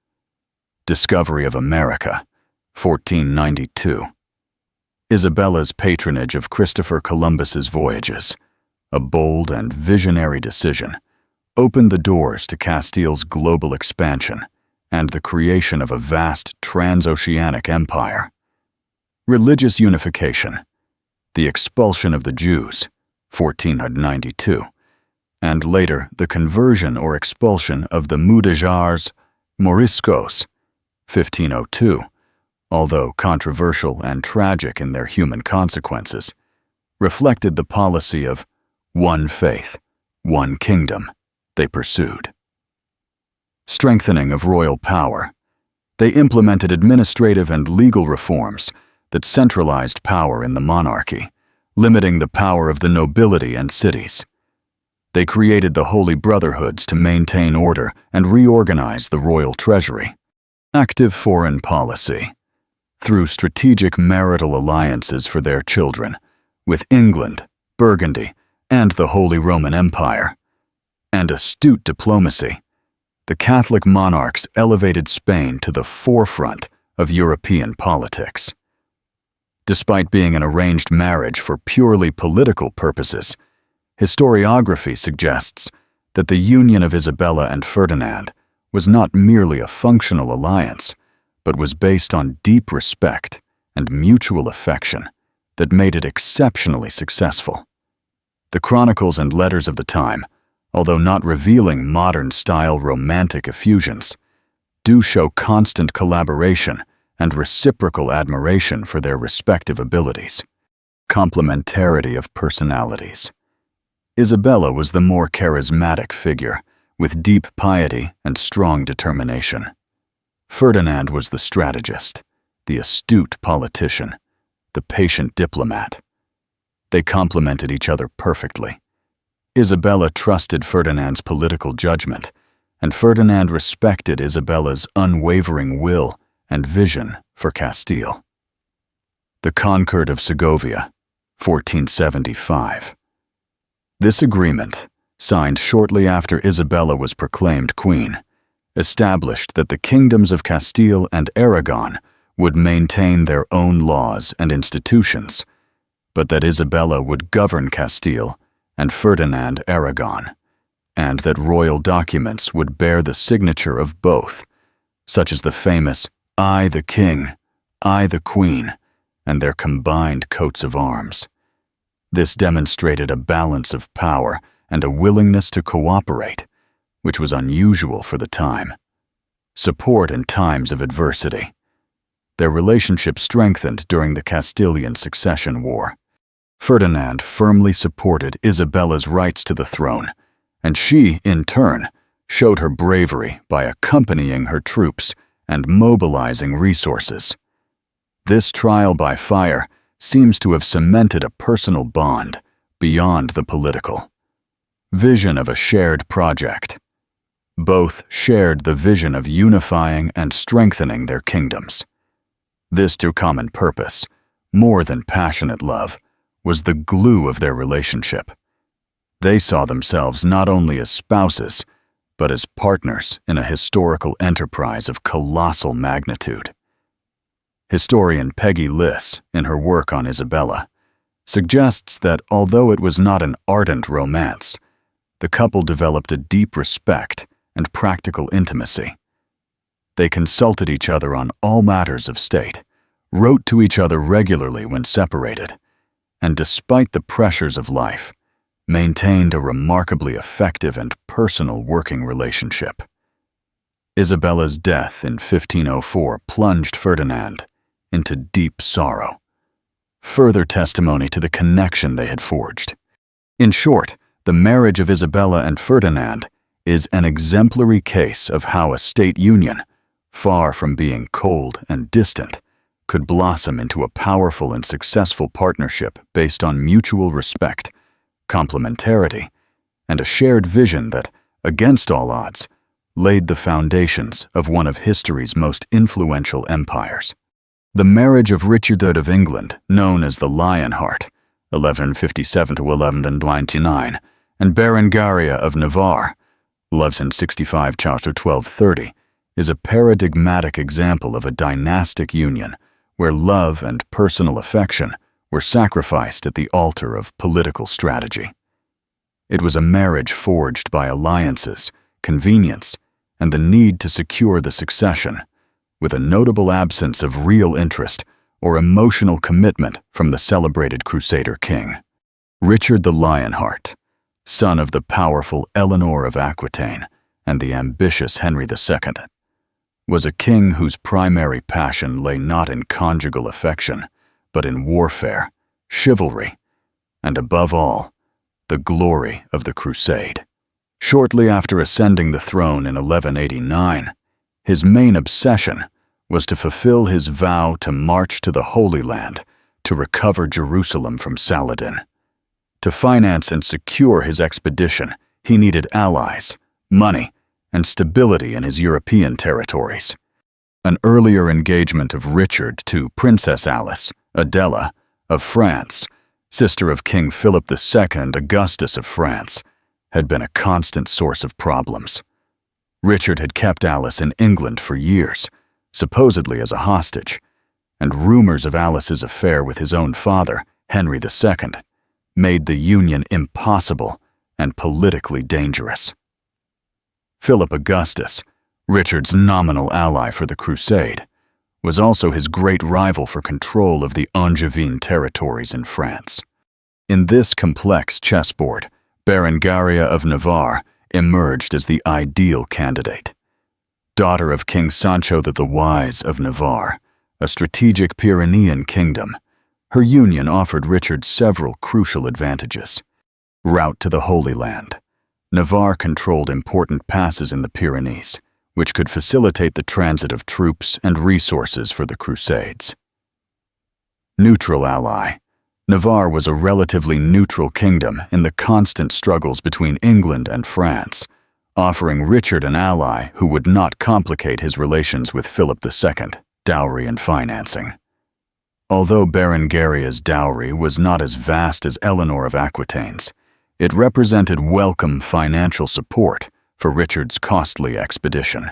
Discovery of America, 1492. Isabella's patronage of Christopher Columbus's voyages, a bold and visionary decision, opened the doors to Castile's global expansion and the creation of a vast transoceanic empire. Religious unification, the expulsion of the Jews, 1492, and later the conversion or expulsion of the Mudéjars Moriscos, 1502, although controversial and tragic in their human consequences, reflected the policy of one faith, one kingdom they pursued. Strengthening of royal power. They implemented administrative and legal reforms that centralized power in the monarchy, limiting the power of the nobility and cities. They created the Holy Brotherhoods to maintain order and reorganize the royal treasury. Active foreign policy. Through strategic marital alliances for their children, with England, Burgundy, and the Holy Roman Empire, and astute diplomacy, the Catholic monarchs elevated Spain to the forefront of European politics. Despite being an arranged marriage for purely political purposes, historiography suggests that the union of Isabella and Ferdinand was not merely a functional alliance, but was based on deep respect and mutual affection that made it exceptionally successful. The chronicles and letters of the time, although not revealing modern-style romantic effusions, do show constant collaboration and reciprocal admiration for their respective abilities. Complementarity of personalities. Isabella was the more charismatic figure, with deep piety and strong determination. Ferdinand was the strategist, the astute politician, the patient diplomat. They complemented each other perfectly. Isabella trusted Ferdinand's political judgment, and Ferdinand respected Isabella's unwavering will and vision for Castile. The Concord of Segovia, 1475. This agreement, signed shortly after Isabella was proclaimed queen, established that the kingdoms of Castile and Aragon would maintain their own laws and institutions, but that Isabella would govern Castile and Ferdinand Aragon, and that royal documents would bear the signature of both, such as the famous "I the King, I the Queen," and their combined coats of arms. This demonstrated a balance of power and a willingness to cooperate, which was unusual for the time. Support in times of adversity. Their relationship strengthened during the Castilian Succession War. Ferdinand firmly supported Isabella's rights to the throne, and she, in turn, showed her bravery by accompanying her troops and mobilizing resources. This trial by fire seems to have cemented a personal bond beyond the political. Vision of a shared project. Both shared the vision of unifying and strengthening their kingdoms. This to common purpose, more than passionate love, was the glue of their relationship. They saw themselves not only as spouses, but as partners in a historical enterprise of colossal magnitude. Historian Peggy Liss, in her work on Isabella, suggests that although it was not an ardent romance, the couple developed a deep respect and practical intimacy. They consulted each other on all matters of state, wrote to each other regularly when separated, and despite the pressures of life, maintained a remarkably effective and personal working relationship. Isabella's death in 1504 plunged Ferdinand into deep sorrow, further testimony to the connection they had forged. In short, the marriage of Isabella and Ferdinand is an exemplary case of how a state union, far from being cold and distant, could blossom into a powerful and successful partnership based on mutual respect, complementarity, and a shared vision that, against all odds, laid the foundations of one of history's most influential empires. The marriage of Richard III of England, known as the Lionheart, 1157 to 1129, and Berengaria of Navarre, 1165 to 1230, is a paradigmatic example of a dynastic union where love and personal affection were sacrificed at the altar of political strategy. It was a marriage forged by alliances, convenience, and the need to secure the succession, with a notable absence of real interest or emotional commitment from the celebrated Crusader king. Richard the Lionheart, son of the powerful Eleanor of Aquitaine and the ambitious Henry II, was a king whose primary passion lay not in conjugal affection, but in warfare, chivalry, and above all, the glory of the crusade. Shortly after ascending the throne in 1189, his main obsession was to fulfill his vow to march to the Holy Land to recover Jerusalem from Saladin. To finance and secure his expedition, he needed allies, money, and stability in his European territories. An earlier engagement of Richard to Princess Alice, Adela, of France, sister of King Philip II Augustus of France, had been a constant source of problems. Richard had kept Alice in England for years, supposedly as a hostage, and rumors of Alice's affair with his own father, Henry II, made the union impossible and politically dangerous. Philip Augustus, Richard's nominal ally for the crusade, was also his great rival for control of the Angevin territories in France. In this complex chessboard, Berengaria of Navarre emerged as the ideal candidate. Daughter of King Sancho the Wise of Navarre, a strategic Pyrenean kingdom, her union offered Richard several crucial advantages. Route to the Holy Land. Navarre controlled important passes in the Pyrenees, which could facilitate the transit of troops and resources for the Crusades. Neutral ally. Navarre was a relatively neutral kingdom in the constant struggles between England and France, offering Richard an ally who would not complicate his relations with Philip II, dowry and financing. Although Berengaria's dowry was not as vast as Eleanor of Aquitaine's, it represented welcome financial support for Richard's costly expedition.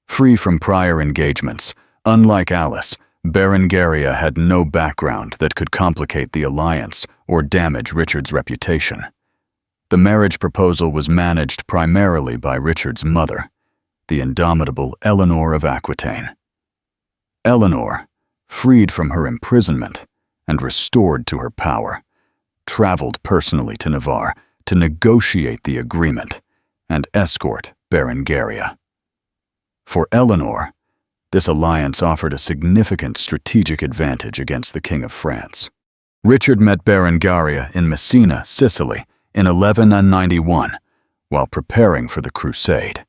Free from prior engagements, unlike Alice, Berengaria had no background that could complicate the alliance or damage Richard's reputation. The marriage proposal was managed primarily by Richard's mother, the indomitable Eleanor of Aquitaine. Eleanor, freed from her imprisonment and restored to her power, traveled personally to Navarre to negotiate the agreement and escort Berengaria. For Eleanor, this alliance offered a significant strategic advantage against the King of France. Richard met Berengaria in Messina, Sicily, in 1191, while preparing for the crusade.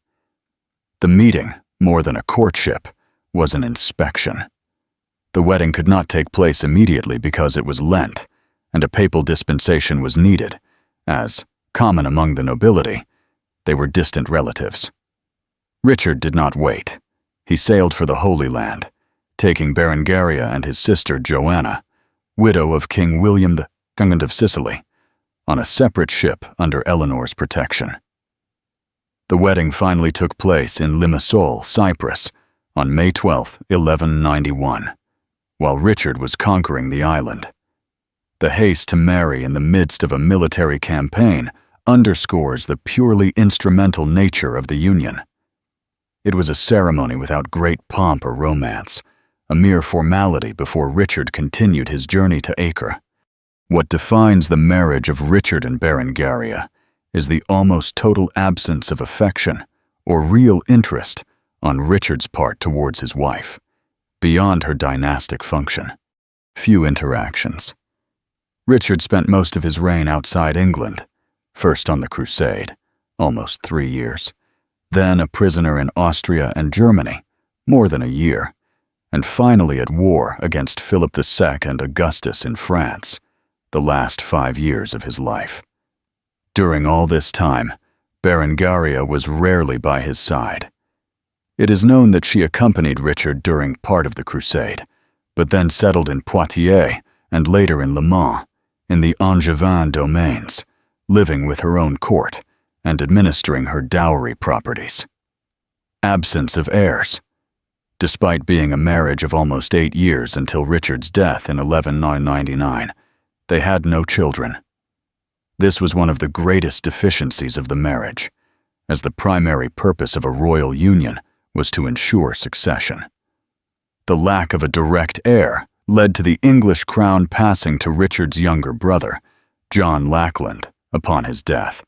The meeting, more than a courtship, was an inspection. The wedding could not take place immediately because it was Lent, and a papal dispensation was needed, as, common among the nobility, they were distant relatives. Richard did not wait. He sailed for the Holy Land, taking Berengaria and his sister Joanna, widow of King William II of Sicily, on a separate ship under Eleanor's protection. The wedding finally took place in Limassol, Cyprus, on May 12, 1191, while Richard was conquering the island. The haste to marry in the midst of a military campaign underscores the purely instrumental nature of the union. It was a ceremony without great pomp or romance, a mere formality before Richard continued his journey to Acre. What defines the marriage of Richard and Berengaria is the almost total absence of affection or real interest on Richard's part towards his wife, beyond her dynastic function. Few interactions. Richard spent most of his reign outside England, first on the Crusade, almost 3 years, then a prisoner in Austria and Germany, more than a year, and finally at war against Philip II and Augustus in France, the last 5 years of his life. During all this time, Berengaria was rarely by his side. It is known that she accompanied Richard during part of the crusade, but then settled in Poitiers and later in Le Mans, in the Angevin domains, living with her own court and administering her dowry properties. Absence of heirs. Despite being a marriage of almost 8 years until Richard's death in 1199, they had no children. This was one of the greatest deficiencies of the marriage, as the primary purpose of a royal union was to ensure succession. The lack of a direct heir led to the English crown passing to Richard's younger brother, John Lackland, upon his death.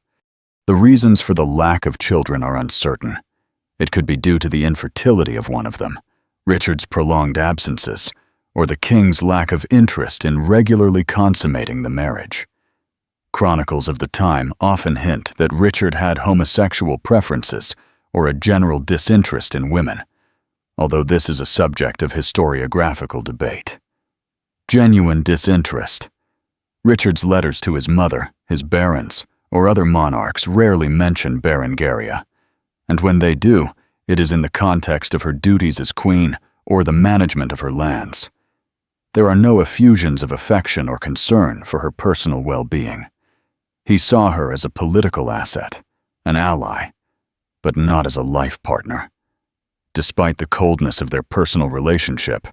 The reasons for the lack of children are uncertain. It could be due to the infertility of one of them, Richard's prolonged absences, or the king's lack of interest in regularly consummating the marriage. Chronicles of the time often hint that Richard had homosexual preferences or a general disinterest in women, although this is a subject of historiographical debate. Genuine disinterest. Richard's letters to his mother, his barons, or other monarchs rarely mention Berengaria, and when they do, it is in the context of her duties as queen or the management of her lands. There are no effusions of affection or concern for her personal well-being. He saw her as a political asset, an ally, but not as a life partner. Despite the coldness of their personal relationship,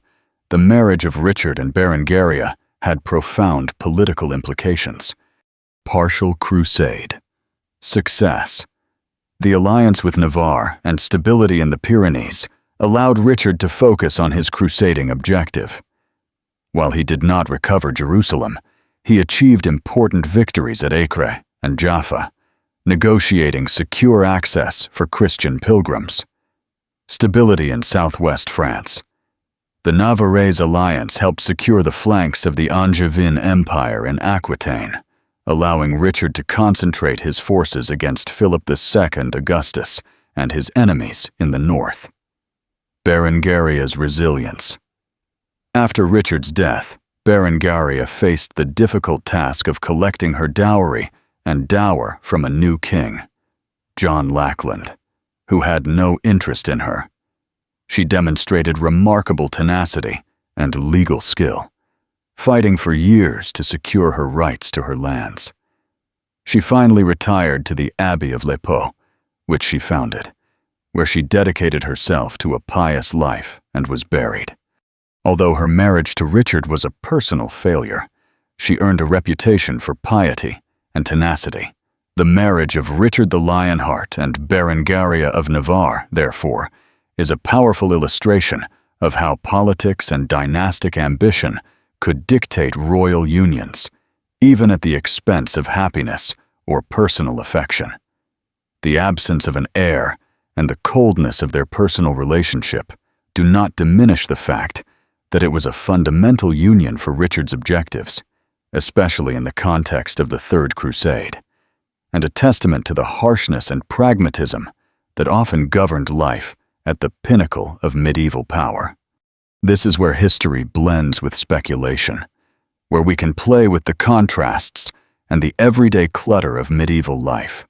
the marriage of Richard and Berengaria had profound political implications. Partial crusade. Success. The alliance with Navarre and stability in the Pyrenees allowed Richard to focus on his crusading objective. While he did not recover Jerusalem, he achieved important victories at Acre and Jaffa, negotiating secure access for Christian pilgrims. Stability in southwest France. The Navarrese alliance helped secure the flanks of the Angevin Empire in Aquitaine, allowing Richard to concentrate his forces against Philip II Augustus and his enemies in the north. Berengaria's resilience. After Richard's death, Berengaria faced the difficult task of collecting her dowry and dower from a new king, John Lackland, who had no interest in her. She demonstrated remarkable tenacity and legal skill, fighting for years to secure her rights to her lands. She finally retired to the Abbey of Les Pots, which she founded, where she dedicated herself to a pious life and was buried. Although her marriage to Richard was a personal failure, she earned a reputation for piety and tenacity. The marriage of Richard the Lionheart and Berengaria of Navarre, therefore, is a powerful illustration of how politics and dynastic ambition could dictate royal unions, even at the expense of happiness or personal affection. The absence of an heir and the coldness of their personal relationship do not diminish the fact that it was a fundamental union for Richard's objectives, especially in the context of the Third Crusade, and a testament to the harshness and pragmatism that often governed life at the pinnacle of medieval power. This is where history blends with speculation, where we can play with the contrasts and the everyday clutter of medieval life.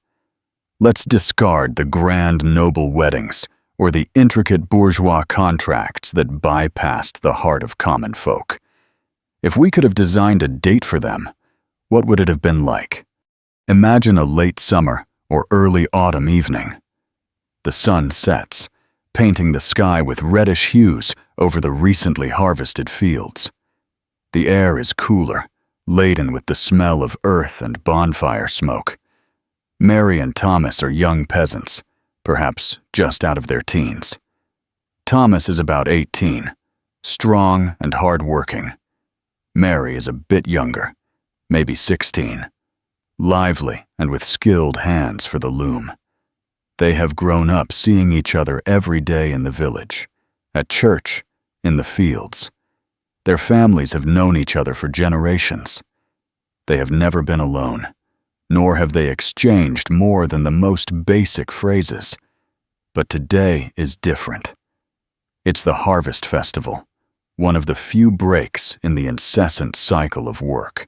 Let's discard the grand noble weddings or the intricate bourgeois contracts that bypassed the heart of common folk. If we could have designed a date for them, what would it have been like? Imagine a late summer or early autumn evening. The sun sets, painting the sky with reddish hues over the recently harvested fields. The air is cooler, laden with the smell of earth and bonfire smoke. Mary and Thomas are young peasants, perhaps just out of their teens. Thomas is about 18, strong and hard-working. Mary is a bit younger, maybe 16, lively and with skilled hands for the loom. They have grown up seeing each other every day in the village, at church, in the fields. Their families have known each other for generations. They have never been alone, nor have they exchanged more than the most basic phrases. But today is different. It's the harvest festival, one of the few breaks in the incessant cycle of work.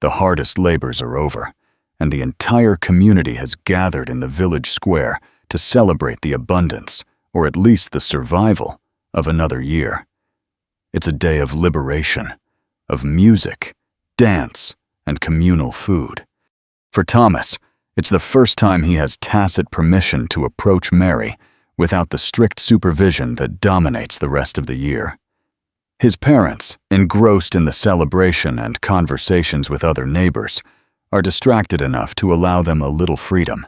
The hardest labors are over, and the entire community has gathered in the village square to celebrate the abundance, or at least the survival, of another year. It's a day of liberation, of music, dance, and communal food. For Thomas, it's the first time he has tacit permission to approach Mary without the strict supervision that dominates the rest of the year. His parents, engrossed in the celebration and conversations with other neighbors, are distracted enough to allow them a little freedom.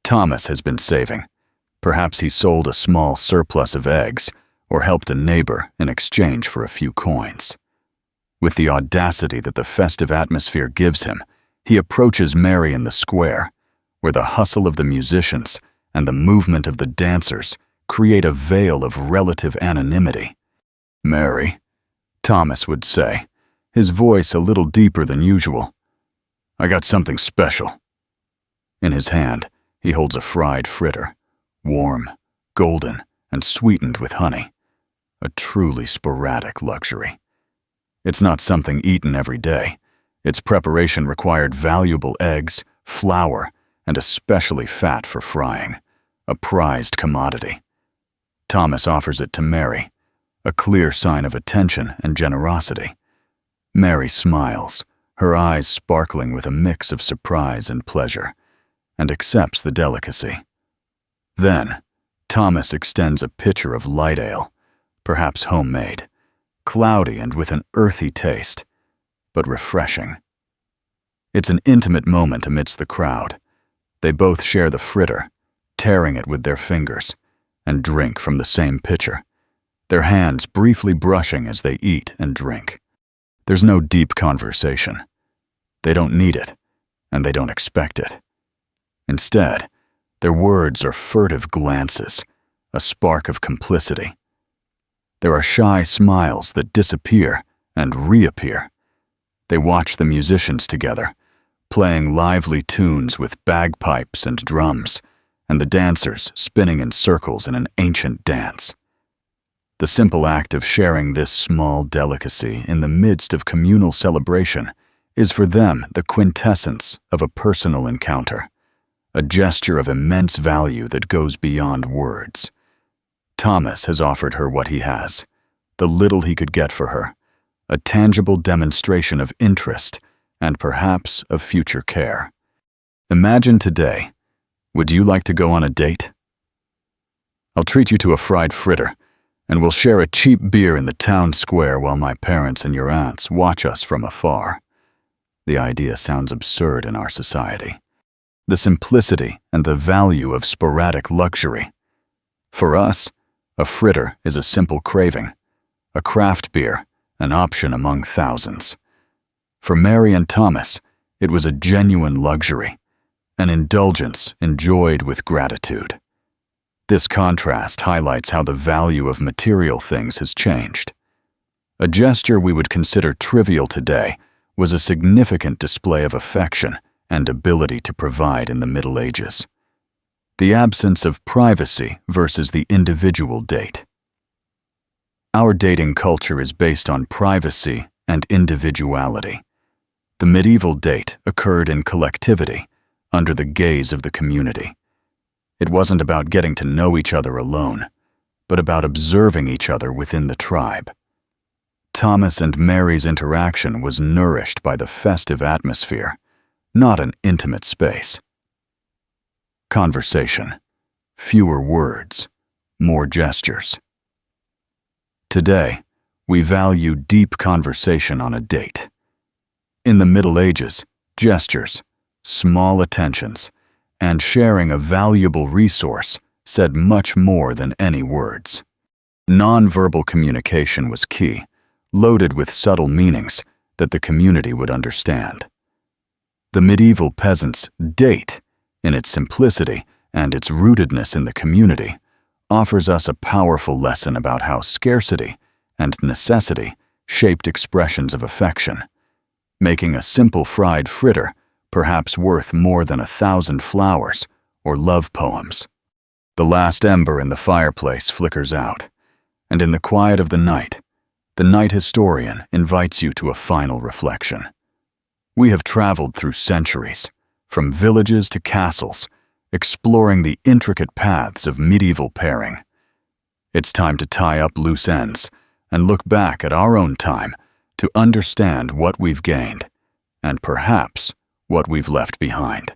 Thomas has been saving. Perhaps he sold a small surplus of eggs or helped a neighbor in exchange for a few coins. With the audacity that the festive atmosphere gives him, he approaches Mary in the square, where the hustle of the musicians and the movement of the dancers create a veil of relative anonymity. "Mary," Thomas would say, his voice a little deeper than usual, "I got something special." In his hand, he holds a fried fritter, warm, golden, and sweetened with honey, a truly sporadic luxury. It's not something eaten every day. Its preparation required valuable eggs, flour, and especially fat for frying, a prized commodity. Thomas offers it to Mary, a clear sign of attention and generosity. Mary smiles, her eyes sparkling with a mix of surprise and pleasure, and accepts the delicacy. Then, Thomas extends a pitcher of light ale, perhaps homemade, cloudy and with an earthy taste, but refreshing. It's an intimate moment amidst the crowd. They both share the fritter, tearing it with their fingers, and drink from the same pitcher, their hands briefly brushing as they eat and drink. There's no deep conversation. They don't need it, and they don't expect it. Instead, their words are furtive glances, a spark of complicity. There are shy smiles that disappear and reappear. They watch the musicians together, playing lively tunes with bagpipes and drums, and the dancers spinning in circles in an ancient dance. The simple act of sharing this small delicacy in the midst of communal celebration is for them the quintessence of a personal encounter, a gesture of immense value that goes beyond words. Thomas has offered her what he has, the little he could get for her, a tangible demonstration of interest and perhaps of future care. Imagine today, would you like to go on a date? I'll treat you to a fried fritter, and we'll share a cheap beer in the town square while my parents and your aunts watch us from afar. The idea sounds absurd in our society. The simplicity and the value of sporadic luxury. For us, a fritter is a simple craving, a craft beer, an option among thousands. For Mary and Thomas, it was a genuine luxury, an indulgence enjoyed with gratitude. This contrast highlights how the value of material things has changed. A gesture we would consider trivial today was a significant display of affection and ability to provide in the Middle Ages. The absence of privacy versus the individual date. Our dating culture is based on privacy and individuality. The medieval date occurred in collectivity, under the gaze of the community. It wasn't about getting to know each other alone, but about observing each other within the tribe. Thomas and Mary's interaction was nourished by the festive atmosphere, not an intimate space. Conversation. Fewer words, more gestures. Today, we value deep conversation on a date. In the Middle Ages, gestures, small attentions, and sharing a valuable resource said much more than any words. Nonverbal communication was key, loaded with subtle meanings that the community would understand. The medieval peasant's date, in its simplicity and its rootedness in the community, offers us a powerful lesson about how scarcity and necessity shaped expressions of affection, making a simple fried fritter perhaps worth more than 1,000 flowers or love poems. The last ember in the fireplace flickers out, and in the quiet of the night historian invites you to a final reflection. We have traveled through centuries, from villages to castles, exploring the intricate paths of medieval pairing. It's time to tie up loose ends and look back at our own time to understand what we've gained, and perhaps what we've left behind.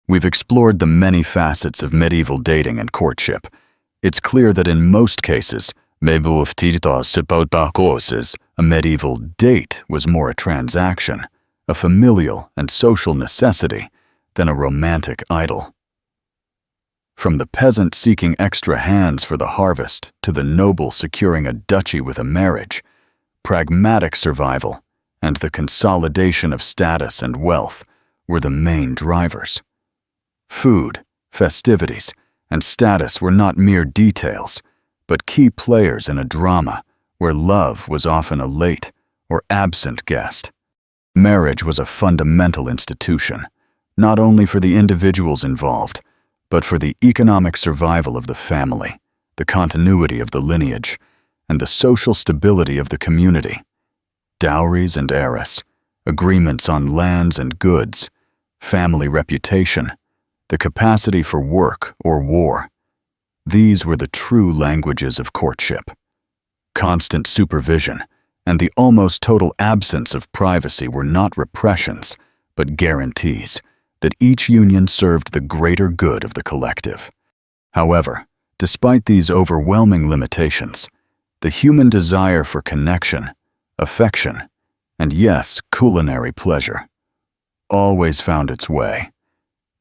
We've explored the many facets of medieval dating and courtship. It's clear that in most cases, a medieval date was more a transaction, a familial and social necessity, than a romantic idyll. From the peasant seeking extra hands for the harvest to the noble securing a duchy with a marriage, pragmatic survival and the consolidation of status and wealth were the main drivers. Food, festivities, and status were not mere details, but key players in a drama where love was often a late or absent guest. Marriage was a fundamental institution, not only for the individuals involved, but for the economic survival of the family, the continuity of the lineage, and the social stability of the community. Dowries and heiress, agreements on lands and goods, family reputation, the capacity for work or war. These were the true languages of courtship. Constant supervision and the almost total absence of privacy were not repressions, but guarantees that each union served the greater good of the collective. However, despite these overwhelming limitations, the human desire for connection, affection, and yes, culinary pleasure, always found its way.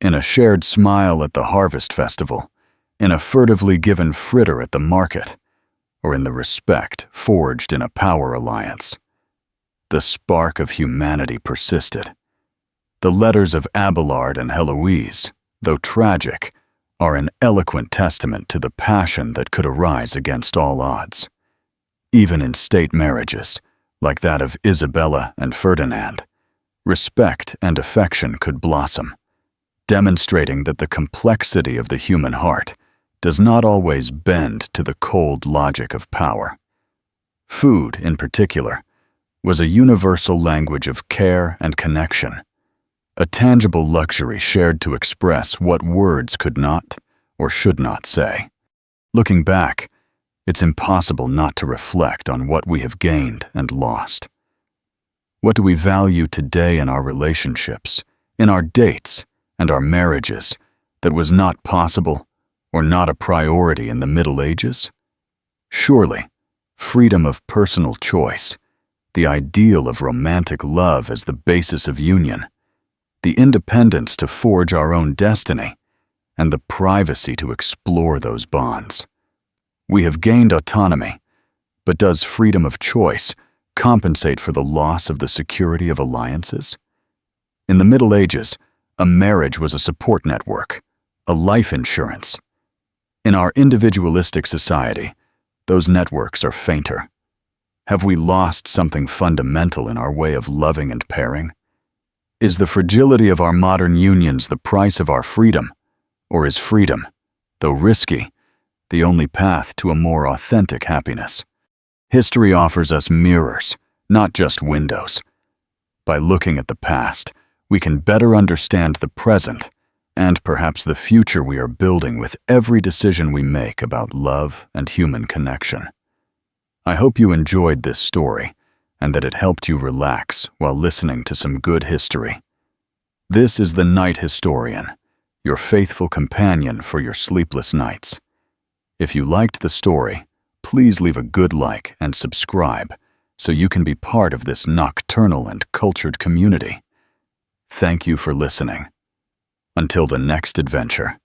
In a shared smile at the harvest festival, in a furtively given fritter at the market, or in the respect forged in a power alliance. The spark of humanity persisted. The letters of Abelard and Heloise, though tragic, are an eloquent testament to the passion that could arise against all odds. Even in state marriages, like that of Isabella and Ferdinand, respect and affection could blossom, demonstrating that the complexity of the human heart does not always bend to the cold logic of power. Food, in particular, was a universal language of care and connection, a tangible luxury shared to express what words could not or should not say. Looking back, it's impossible not to reflect on what we have gained and lost. What do we value today in our relationships, in our dates, and our marriages that was not possible or not a priority in the Middle Ages? Surely, freedom of personal choice, the ideal of romantic love as the basis of union, the independence to forge our own destiny, and the privacy to explore those bonds. We have gained autonomy, but does freedom of choice compensate for the loss of the security of alliances? In the Middle Ages, a marriage was a support network, a life insurance. In our individualistic society, those networks are fainter. Have we lost something fundamental in our way of loving and pairing? Is the fragility of our modern unions the price of our freedom, or is freedom, though risky, the only path to a more authentic happiness? History offers us mirrors, not just windows. By looking at the past, we can better understand the present and perhaps the future we are building with every decision we make about love and human connection. I hope you enjoyed this story and that it helped you relax while listening to some good history. This is the Night Historian, your faithful companion for your sleepless nights. If you liked the story, please leave a good like and subscribe so you can be part of this nocturnal and cultured community. Thank you for listening. Until the next adventure.